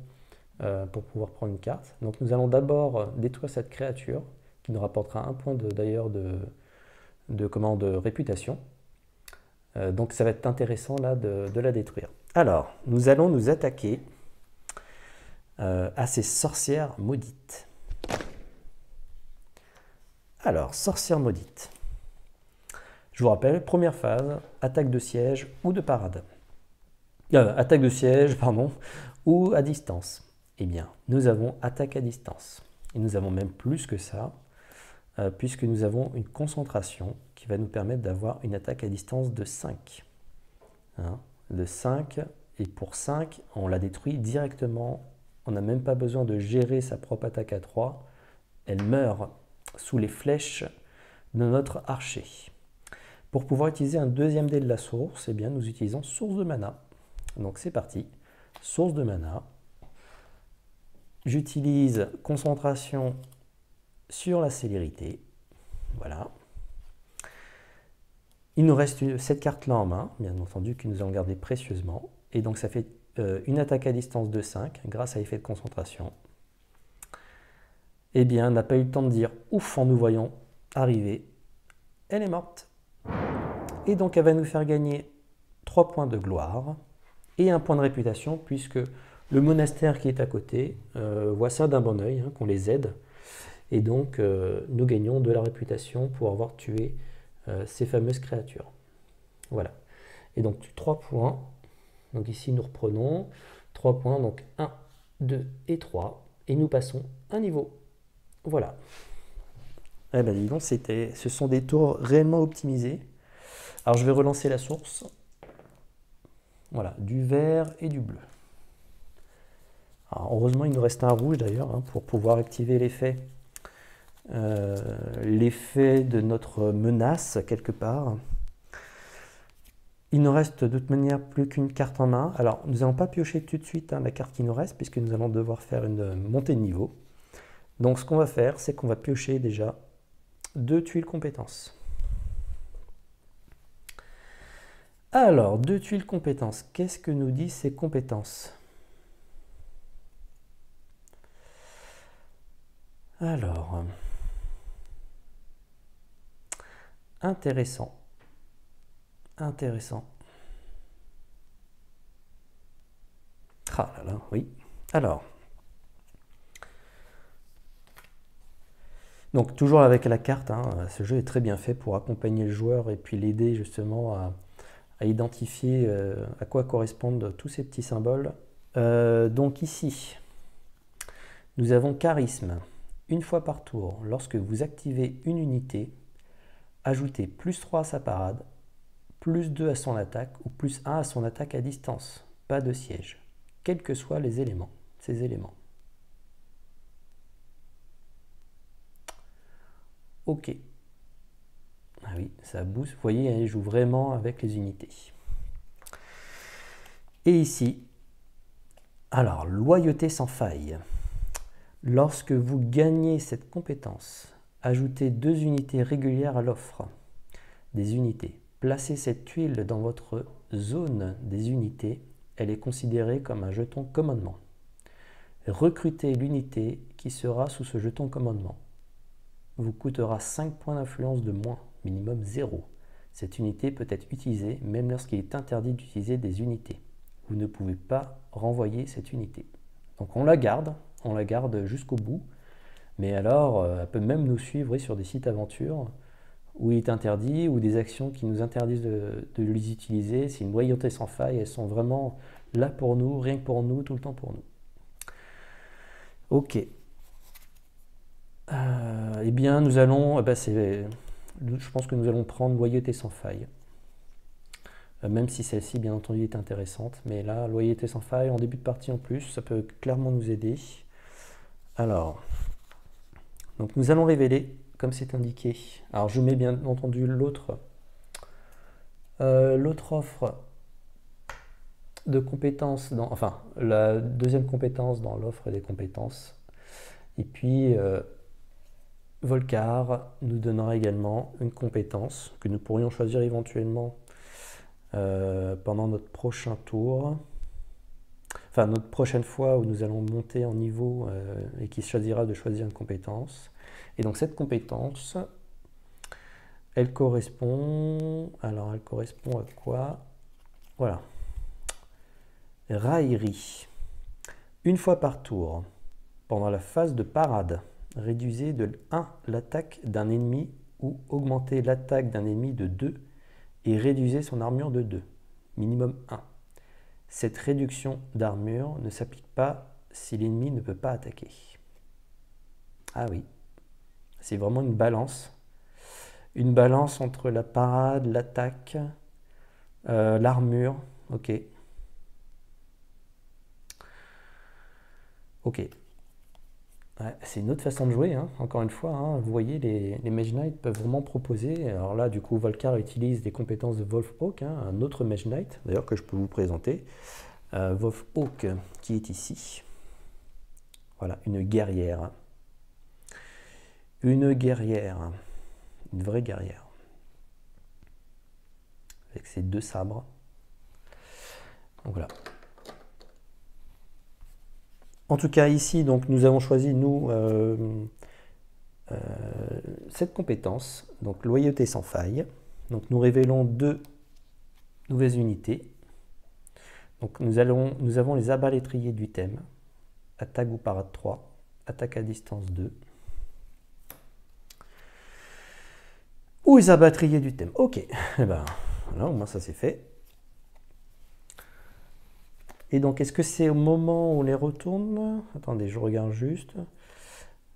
pour pouvoir prendre une carte. Donc nous allons d'abord détruire cette créature qui nous rapportera un point d'ailleurs de réputation. Donc ça va être intéressant là de la détruire. Alors, nous allons nous attaquer à ces sorcières maudites. Alors, sorcières maudites. Je vous rappelle, première phase, attaque de siège ou de parade. Attaque de siège, pardon, ou à distance. Eh bien, nous avons attaque à distance. Et nous avons même plus que ça, puisque nous avons une concentration qui va nous permettre d'avoir une attaque à distance de 5. de 5. Et pour 5, on la détruit directement. On n'a même pas besoin de gérer sa propre attaque à 3. Elle meurt sous les flèches de notre archer. Pour pouvoir utiliser un deuxième dé de la source, eh bien, nous utilisons source de mana. Donc c'est parti. Source de mana. J'utilise concentration sur la célérité. Voilà. Il nous reste cette carte-là en main, bien entendu, que nous allons garder précieusement. Et donc ça fait une attaque à distance de 5 grâce à l'effet de concentration. Eh bien, on n'a pas eu le temps de dire ouf en nous voyant arriver. Elle est morte. Et donc elle va nous faire gagner 3 points de gloire et 1 point de réputation, puisque le monastère qui est à côté voit ça d'un bon oeil, hein, qu'on les aide. Et donc nous gagnons de la réputation pour avoir tué ces fameuses créatures. Voilà. Et donc 3 points. Donc ici nous reprenons 3 points, donc 1, 2 et 3. Et nous passons un niveau. Voilà. Eh bien dis donc, ce sont des tours réellement optimisés. Alors je vais relancer la source. Voilà, du vert et du bleu. Alors, heureusement il nous reste un rouge d'ailleurs, hein, pour pouvoir activer l'effet de notre menace quelque part. Il ne reste de toute manière plus qu'une carte en main. Alors nous n'allons pas piocher tout de suite, hein, la carte qui nous reste, puisque nous allons devoir faire une montée de niveau. Donc ce qu'on va faire, c'est qu'on va piocher déjà 2 tuiles compétences. Alors, 2 tuiles compétences. Qu'est-ce que nous disent ces compétences? Alors, intéressant. Intéressant. Ah là là, oui. Alors, donc toujours avec la carte, hein, ce jeu est très bien fait pour accompagner le joueur et puis l'aider justement à identifier à quoi correspondent tous ces petits symboles. Donc ici, nous avons charisme. Une fois par tour, lorsque vous activez une unité, ajoutez plus 3 à sa parade, plus 2 à son attaque ou plus 1 à son attaque à distance. Pas de siège, quels que soient les éléments, ces éléments. Ok. Ah oui, ça booste. Vous voyez, elle joue vraiment avec les unités. Et ici, alors, loyauté sans faille. Lorsque vous gagnez cette compétence, ajoutez 2 unités régulières à l'offre. Des unités. Placez cette tuile dans votre zone des unités. Elle est considérée comme un jeton commandement. Recrutez l'unité qui sera sous ce jeton commandement. Vous coûtera 5 points d'influence de moins, minimum 0. Cette unité peut être utilisée même lorsqu'il est interdit d'utiliser des unités. Vous ne pouvez pas renvoyer cette unité. Donc on la garde jusqu'au bout, mais alors elle peut même nous suivre sur des sites aventures où il est interdit, ou des actions qui nous interdisent de les utiliser. C'est une loyauté sans faille, elles sont vraiment là pour nous, rien que pour nous, tout le temps pour nous. Ok. Eh bien, nous allons, je pense que nous allons prendre loyauté sans faille. Même si celle-ci, bien entendu, est intéressante. Mais là, loyauté sans faille, en début de partie en plus, ça peut clairement nous aider. Alors, donc nous allons révéler, comme c'est indiqué. Alors, je mets bien entendu l'autre offre de compétences, enfin, la deuxième compétence dans l'offre des compétences. Et puis, Volcar nous donnera également une compétence que nous pourrions choisir éventuellement pendant notre prochain tour, enfin notre prochaine fois où nous allons monter en niveau et qui choisira de choisir une compétence. Et donc cette compétence, elle correspond à quoi? Voilà, raillerie. Une fois par tour, pendant la phase de parade, réduisez de 1 l'attaque d'un ennemi ou augmentez l'attaque d'un ennemi de 2 et réduisez son armure de 2, minimum 1. Cette réduction d'armure ne s'applique pas si l'ennemi ne peut pas attaquer. Ah oui, c'est vraiment une balance entre la parade, l'attaque, l'armure. Ok. Ok. Ouais, c'est une autre façon de jouer, hein. Encore une fois, hein. Vous voyez, les Mage Knight peuvent vraiment proposer. Alors là, du coup, Volcar utilise des compétences de Wolfhawk, hein, un autre Mage Knight, d'ailleurs, que je peux vous présenter. Wolfhawk, qui est ici. Voilà, une guerrière. Une guerrière. Une vraie guerrière. Avec ses 2 sabres. Donc voilà. En tout cas, ici, donc, nous avons choisi, nous, cette compétence, donc loyauté sans faille. Donc nous révélons 2 nouvelles unités. Donc nous avons les abats l'étrier du thème, attaque ou parade 3, attaque à distance 2. Ou les abats l'étrier du thème. Ok, et ben voilà, au moins ça c'est fait. Et donc est-ce que c'est au moment où on les retourne? Attendez, je regarde juste.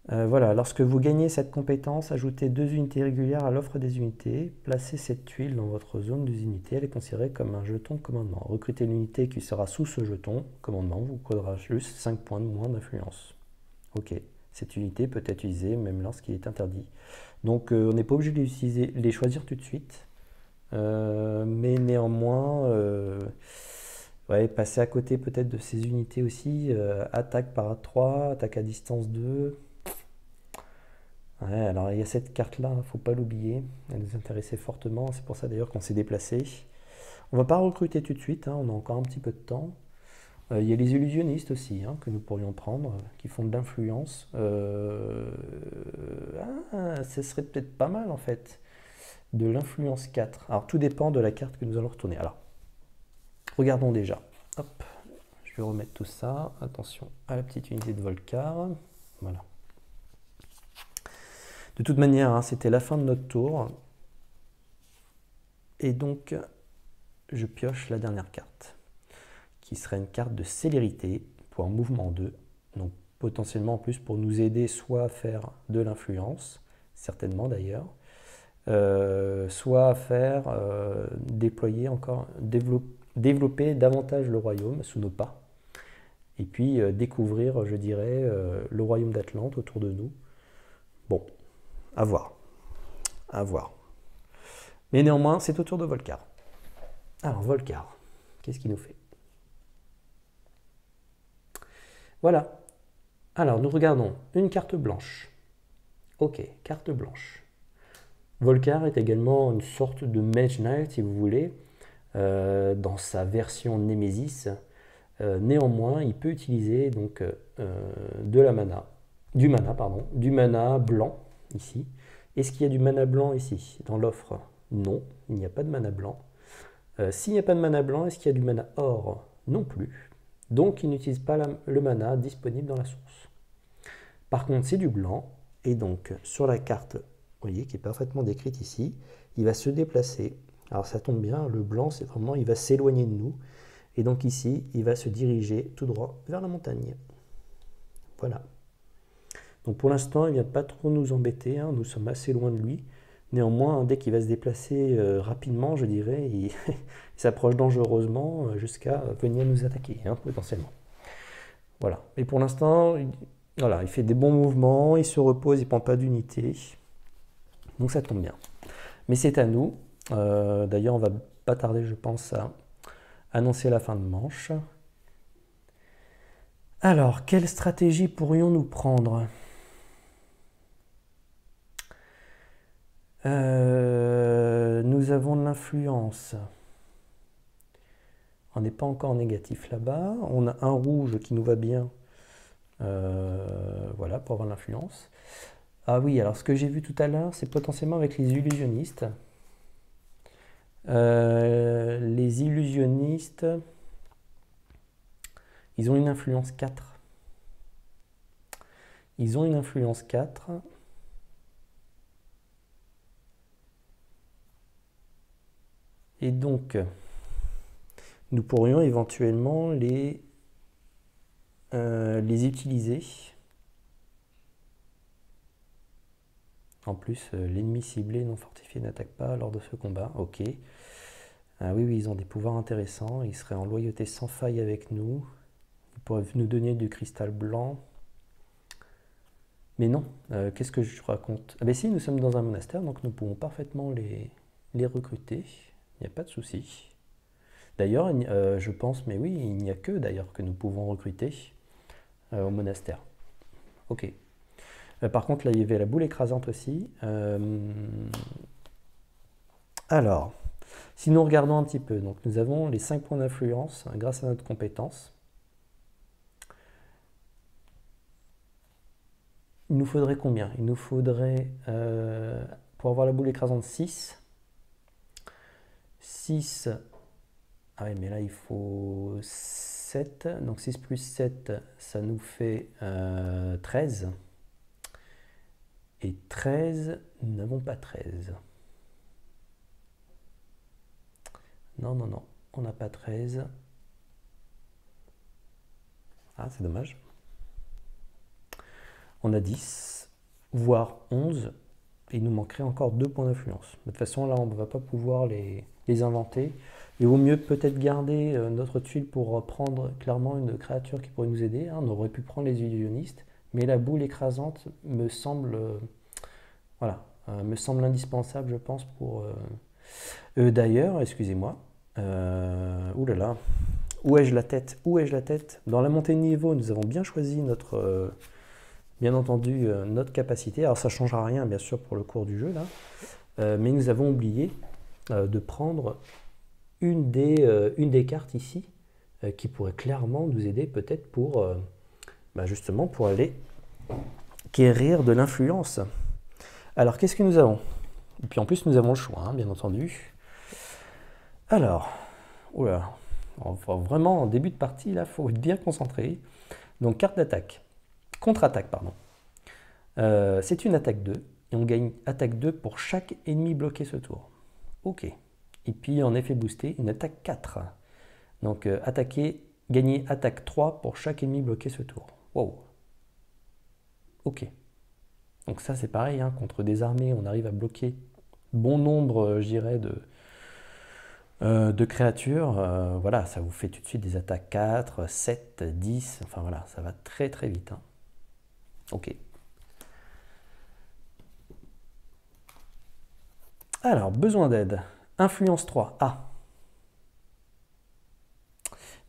Voilà, lorsque vous gagnez cette compétence, ajoutez 2 unités régulières à l'offre des unités. Placez cette tuile dans votre zone des unités. Elle est considérée comme un jeton de commandement. Recrutez l'unité qui sera sous ce jeton commandement. Vous codera juste 5 points de moins d'influence. Ok, cette unité peut être utilisée même lorsqu'il est interdit. Donc on n'est pas obligé de les choisir tout de suite. Mais néanmoins, ouais, passer à côté peut-être de ces unités aussi. Attaque par 3, attaque à distance 2. Ouais, alors il y a cette carte-là, il ne faut pas l'oublier, elle nous intéressait fortement, c'est pour ça d'ailleurs qu'on s'est déplacé. On ne va pas recruter tout de suite, hein, on a encore un petit peu de temps. Il y a les illusionnistes aussi, hein, que nous pourrions prendre, qui font de l'influence. Ce serait peut-être pas mal en fait, de l'influence 4. Alors tout dépend de la carte que nous allons retourner. Alors, regardons déjà. Hop, je vais remettre tout ça. Attention à la petite unité de Volcar. Voilà. De toute manière, hein, c'était la fin de notre tour. Et donc, je pioche la dernière carte, qui serait une carte de célérité pour un mouvement 2. Donc, potentiellement en plus pour nous aider soit à faire de l'influence, certainement d'ailleurs, soit à faire développer davantage le royaume sous nos pas. Et puis découvrir, je dirais, le royaume d'Atlante autour de nous. Bon, à voir. À voir. Mais néanmoins, c'est au tour de Volcar. Alors, Volcar, qu'est-ce qu'il nous fait? Voilà. Alors, nous regardons une carte blanche. Ok, carte blanche. Volcar est également une sorte de Mage Knight, si vous voulez, dans sa version Nemesis. Néanmoins, il peut utiliser donc du mana blanc ici. Est-ce qu'il y a du mana blanc ici dans l'offre? Non, il n'y a pas de mana blanc. S'il n'y a pas de mana blanc, est-ce qu'il y a du mana or? Non plus. Donc il n'utilise pas le mana disponible dans la source. Par contre, c'est du blanc, et donc sur la carte, vous voyez, qui est parfaitement décrite ici, il va se déplacer. Alors ça tombe bien, le blanc, c'est vraiment, il va s'éloigner de nous. Et donc ici, il va se diriger tout droit vers la montagne. Voilà. Donc pour l'instant, il ne vient pas trop nous embêter, hein, nous sommes assez loin de lui. Néanmoins, dès qu'il va se déplacer rapidement, je dirais, il s'approche dangereusement jusqu'à venir nous attaquer, hein, potentiellement. Voilà. Et pour l'instant, voilà, il fait des bons mouvements, il se repose, il ne prend pas d'unité. Donc ça tombe bien. Mais c'est à nous. D'ailleurs, on va pas tarder, je pense, à annoncer la fin de manche. Alors, quelle stratégie pourrions-nous prendre? Nous avons de l'influence. On n'est pas encore négatif là-bas. On a un rouge qui nous va bien. Voilà, pour avoir l'influence. Ah oui, alors ce que j'ai vu tout à l'heure, c'est potentiellement avec les illusionnistes. Les illusionnistes, ils ont une influence 4. Ils ont une influence 4. Et donc, nous pourrions éventuellement les utiliser. En plus, l'ennemi ciblé non fortifié n'attaque pas lors de ce combat. Ok. Ah oui, oui, ils ont des pouvoirs intéressants. Ils seraient en loyauté sans faille avec nous. Ils pourraient nous donner du cristal blanc. Mais non, qu'est-ce que je raconte? Ah ben si, nous sommes dans un monastère, donc nous pouvons parfaitement les recruter. Il n'y a pas de souci. D'ailleurs, je pense, mais oui, il n'y a que d'ailleurs que nous pouvons recruter au monastère. Ok. Par contre, là, il y avait la boule écrasante aussi. Alors, si nous regardons un petit peu, donc nous avons les 5 points d'influence grâce à notre compétence. Il nous faudrait combien? Il nous faudrait, pour avoir la boule écrasante, 6. 6. Ah oui, mais là, il faut 7. Donc 6 plus 7, ça nous fait 13. Et 13, nous n'avons pas 13. Non, non, non, on n'a pas 13. Ah, c'est dommage. On a 10, voire 11, et il nous manquerait encore 2 points d'influence. De toute façon, là, on ne va pas pouvoir les inventer. Il vaut mieux peut-être garder notre tuile pour prendre clairement une créature qui pourrait nous aider. On aurait pu prendre les illusionnistes, mais la boule écrasante me semble, voilà, me semble indispensable, je pense, pour... D'ailleurs, excusez-moi, ouh là là, où ai-je la tête? Où ai-je la tête? Dans la montée de niveau, nous avons bien choisi notre... bien entendu, notre capacité. Alors ça ne changera rien, bien sûr, pour le cours du jeu, là. Mais nous avons oublié de prendre une des cartes ici, qui pourrait clairement nous aider peut-être pour, justement, pour aller quérir de l'influence. Alors, qu'est-ce que nous avons? Et puis en plus, nous avons le choix, hein, bien entendu. Alors, oula, enfin, vraiment, en début de partie, là, il faut être bien concentré. Donc, carte d'attaque. Contre-attaque, pardon. C'est une attaque 2, et on gagne attaque 2 pour chaque ennemi bloqué ce tour. Ok. Et puis en effet boosté, une attaque 4. Donc gagner attaque 3 pour chaque ennemi bloqué ce tour. Wow. Ok. Donc ça c'est pareil, hein, contre des armées, on arrive à bloquer bon nombre, je dirais, de créatures. Voilà, ça vous fait tout de suite des attaques 4, 7, 10, enfin voilà, ça va très très vite. Hein. Ok. Alors, besoin d'aide. Influence 3. Ah.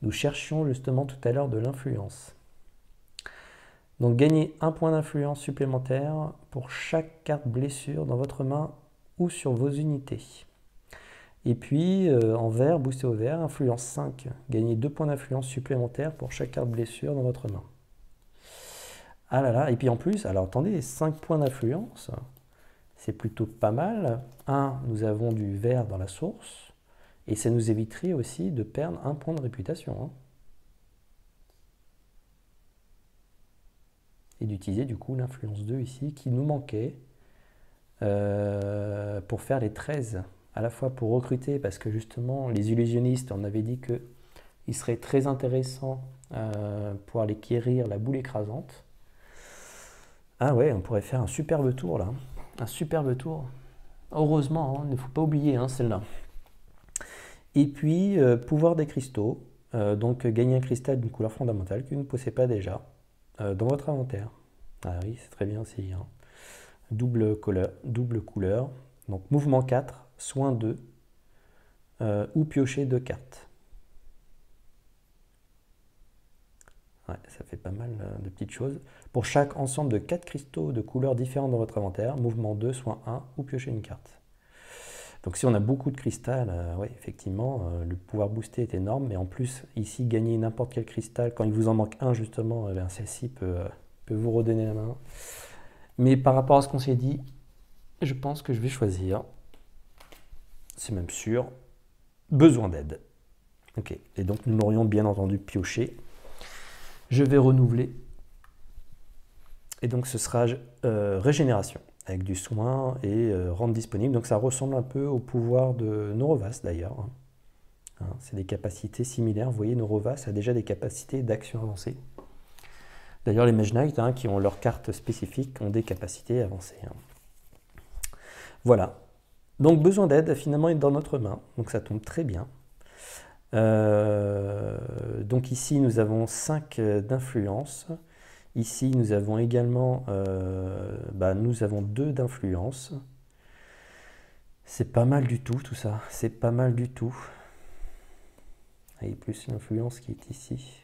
Nous cherchions justement tout à l'heure de l'influence. Donc, gagnez un point d'influence supplémentaire pour chaque carte blessure dans votre main ou sur vos unités. Et puis, en vert, boosté au vert, influence 5. Gagnez 2 points d'influence supplémentaires pour chaque carte blessure dans votre main. Ah là là, et puis en plus, alors attendez, 5 points d'influence, c'est plutôt pas mal. Nous avons du vert dans la source. Et ça nous éviterait aussi de perdre un point de réputation. Hein. Et d'utiliser du coup l'influence 2 ici, qui nous manquait pour faire les 13. À la fois pour recruter, parce que justement, les illusionnistes, on avait dit qu'il serait très intéressant pour aller quérir la boule écrasante. Ah ouais, on pourrait faire un superbe tour là. Un superbe tour. Heureusement, il ne faut pas oublier celle-là. Et puis, pouvoir des cristaux. Donc, gagner un cristal d'une couleur fondamentale que vous ne possédez pas déjà dans votre inventaire. Ah oui, c'est très bien aussi. Hein. Double couleur. Donc, mouvement 4, soin 2, ou piocher 2 cartes. Ouais, ça fait pas mal de petites choses. Pour chaque ensemble de 4 cristaux de couleurs différentes dans votre inventaire, mouvement 2, soin 1, ou piocher une carte. Donc si on a beaucoup de cristal, oui, effectivement, le pouvoir booster est énorme, mais en plus, ici, gagner n'importe quel cristal, quand il vous en manque un, justement, celle-ci peut vous redonner la main. Mais par rapport à ce qu'on s'est dit, je pense que je vais choisir, c'est même sûr, besoin d'aide. Ok, et donc nous l'aurions bien entendu pioché. Je vais renouveler, et donc ce sera régénération. Avec du soin et rendre disponible. Donc ça ressemble un peu au pouvoir de Norovas d'ailleurs. Hein, c'est des capacités similaires. Vous voyez, Norovas a déjà des capacités d'action avancée. D'ailleurs, les Mage Knight, qui ont leurs cartes spécifiques, ont des capacités avancées. Hein. Voilà. Donc besoin d'aide finalement est dans notre main, donc ça tombe très bien. Donc ici nous avons 5 d'influence. Ici nous avons également nous avons 2 d'influence. C'est pas mal du tout ça, c'est pas mal du tout. Et plus l'influence qui est ici.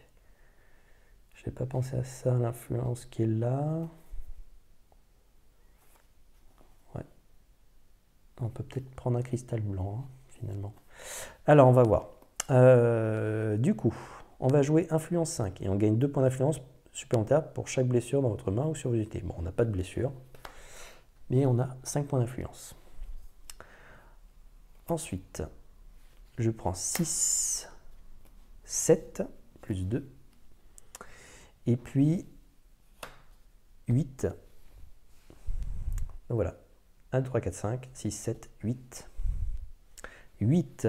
Je n'ai pas pensé à ça, l'influence qui est là. Ouais. On peut peut-être prendre un cristal blanc, hein, finalement. Alors, on va voir. Du coup, on va jouer influence 5 et on gagne 2 points d'influence supplémentaires pour chaque blessure dans votre main ou sur vos unités. Bon, on n'a pas de blessure, mais on a 5 points d'influence. Ensuite, je prends 6, 7, plus 2, et puis 8. Donc voilà, 1, 3, 4, 5, 6, 7, 8. 8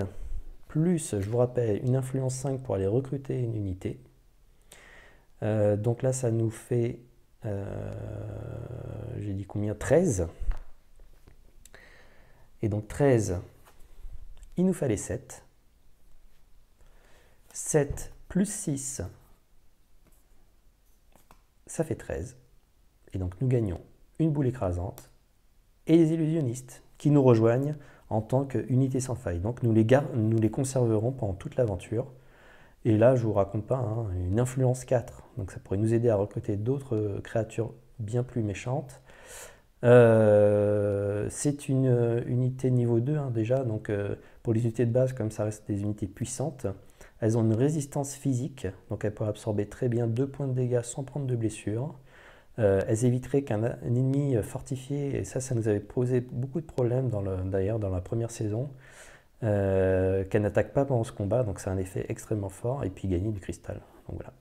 plus, je vous rappelle, une influence 5 pour aller recruter une unité. Donc là, ça nous fait, j'ai dit combien? 13. Et donc 13, il nous fallait 7. 7 plus 6, ça fait 13. Et donc nous gagnons une boule écrasante et les illusionnistes qui nous rejoignent en tant qu'unité sans faille. Donc nous les conserverons pendant toute l'aventure. Et là, je ne vous raconte pas, hein, une influence 4. Donc ça pourrait nous aider à recruter d'autres créatures bien plus méchantes. C'est une unité niveau 2 hein, déjà. Donc pour les unités de base, comme ça reste des unités puissantes, elles ont une résistance physique. Donc elles peuvent absorber très bien 2 points de dégâts sans prendre de blessures. Elles éviteraient qu'un ennemi fortifié, et ça nous avait posé beaucoup de problèmes d'ailleurs dans la première saison, qu'elle n'attaque pas pendant ce combat, donc c'est un effet extrêmement fort, et puis gagner du cristal. Donc voilà.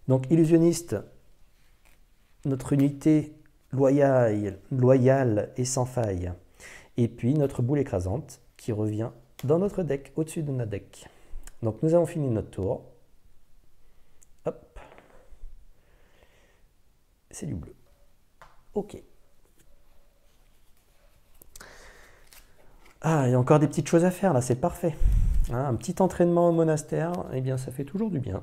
Donc illusionniste, notre unité loyale et sans faille, et puis notre boule écrasante qui revient dans notre deck, au-dessus de notre deck. Donc nous avons fini notre tour. Hop. C'est du bleu. Ok. Ah, il y a encore des petites choses à faire là, c'est parfait. Hein, un petit entraînement au monastère, eh bien ça fait toujours du bien.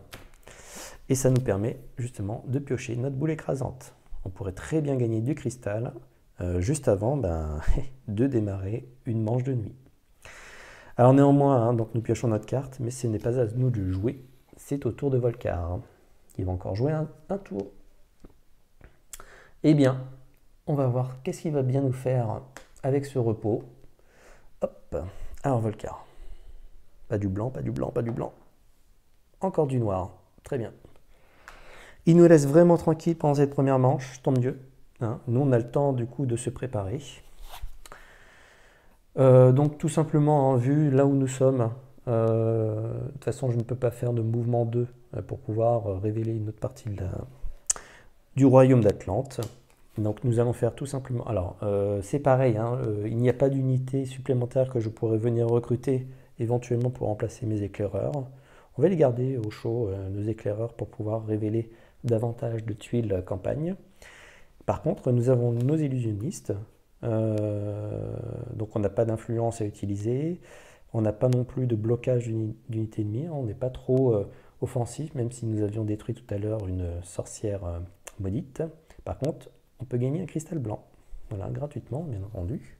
Et ça nous permet justement de piocher notre boule écrasante. On pourrait très bien gagner du cristal juste avant de démarrer une manche de nuit. Alors néanmoins, hein, donc nous piochons notre carte, mais ce n'est pas à nous de jouer, c'est au tour de Volcar. Hein. Il va encore jouer un tour. Eh bien, on va voir qu'est-ce qu'il va bien nous faire avec ce repos. Hop, alors Volcar. Pas du blanc, pas du blanc, pas du blanc. Encore du noir, très bien. Il nous laisse vraiment tranquille pendant cette première manche, tant mieux. Hein. Nous, on a le temps du coup de se préparer. Donc tout simplement, hein, vu là où nous sommes, de toute façon je ne peux pas faire de mouvement 2 pour pouvoir révéler une autre partie du royaume d'Atlante. Donc nous allons faire tout simplement, alors c'est pareil, hein, il n'y a pas d'unité supplémentaire que je pourrais venir recruter éventuellement pour remplacer mes éclaireurs. On va les garder au chaud, nos éclaireurs, pour pouvoir révéler davantage de tuiles campagne. Par contre, nous avons nos illusionnistes, donc on n'a pas d'influence à utiliser, on n'a pas non plus de blocage d'unité ennemie, on n'est pas trop offensif, même si nous avions détruit tout à l'heure une sorcière maudite. Par contre, on peut gagner un cristal blanc, voilà, gratuitement bien entendu.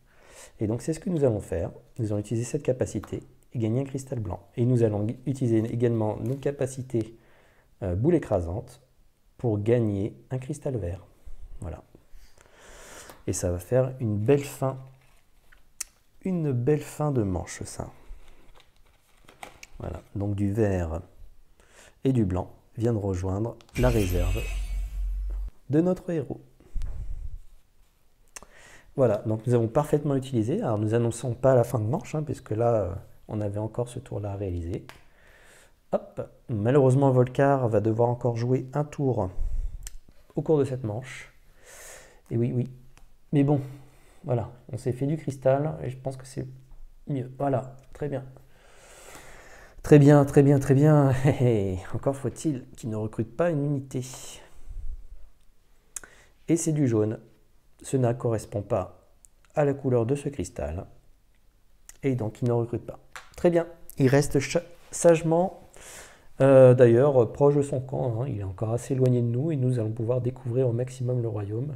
Et donc c'est ce que nous allons faire, nous allons utiliser cette capacité et gagner un cristal blanc. Et nous allons utiliser également nos capacités boule écrasante pour gagner un cristal vert. Voilà. Et ça va faire une belle fin de manche, ça. Voilà, donc du vert et du blanc viennent rejoindre la réserve de notre héros. Voilà, donc nous avons parfaitement utilisé. Alors nous n'annonçons pas la fin de manche, hein, puisque là, on avait encore ce tour-là à réaliser. Hop, malheureusement, Volcar va devoir encore jouer un tour au cours de cette manche. Et oui. Mais bon, voilà, on s'est fait du cristal et je pense que c'est mieux. Voilà, très bien. Très bien. Et encore faut-il qu'il ne recrute pas une unité. Et c'est du jaune. Ce ne correspond pas à la couleur de ce cristal. Et donc il ne recrute pas. Très bien, il reste sagement, d'ailleurs, proche de son camp, hein. Il est encore assez éloigné de nous et nous allons pouvoir découvrir au maximum le royaume.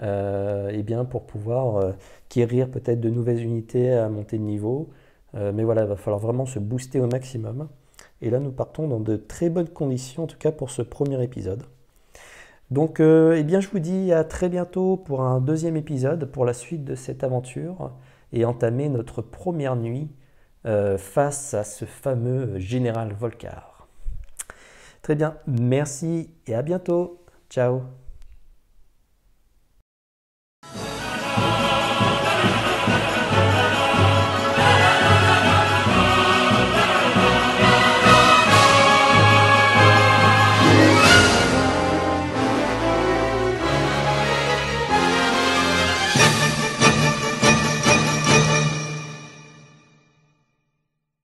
Et bien pour pouvoir quérir peut-être de nouvelles unités à monter de niveau. Mais voilà, il va falloir vraiment se booster au maximum. Et là, nous partons dans de très bonnes conditions, en tout cas pour ce premier épisode. Donc, eh bien, je vous dis à très bientôt pour un deuxième épisode, pour la suite de cette aventure, et entamer notre première nuit face à ce fameux général Volcar. Très bien, merci et à bientôt. Ciao.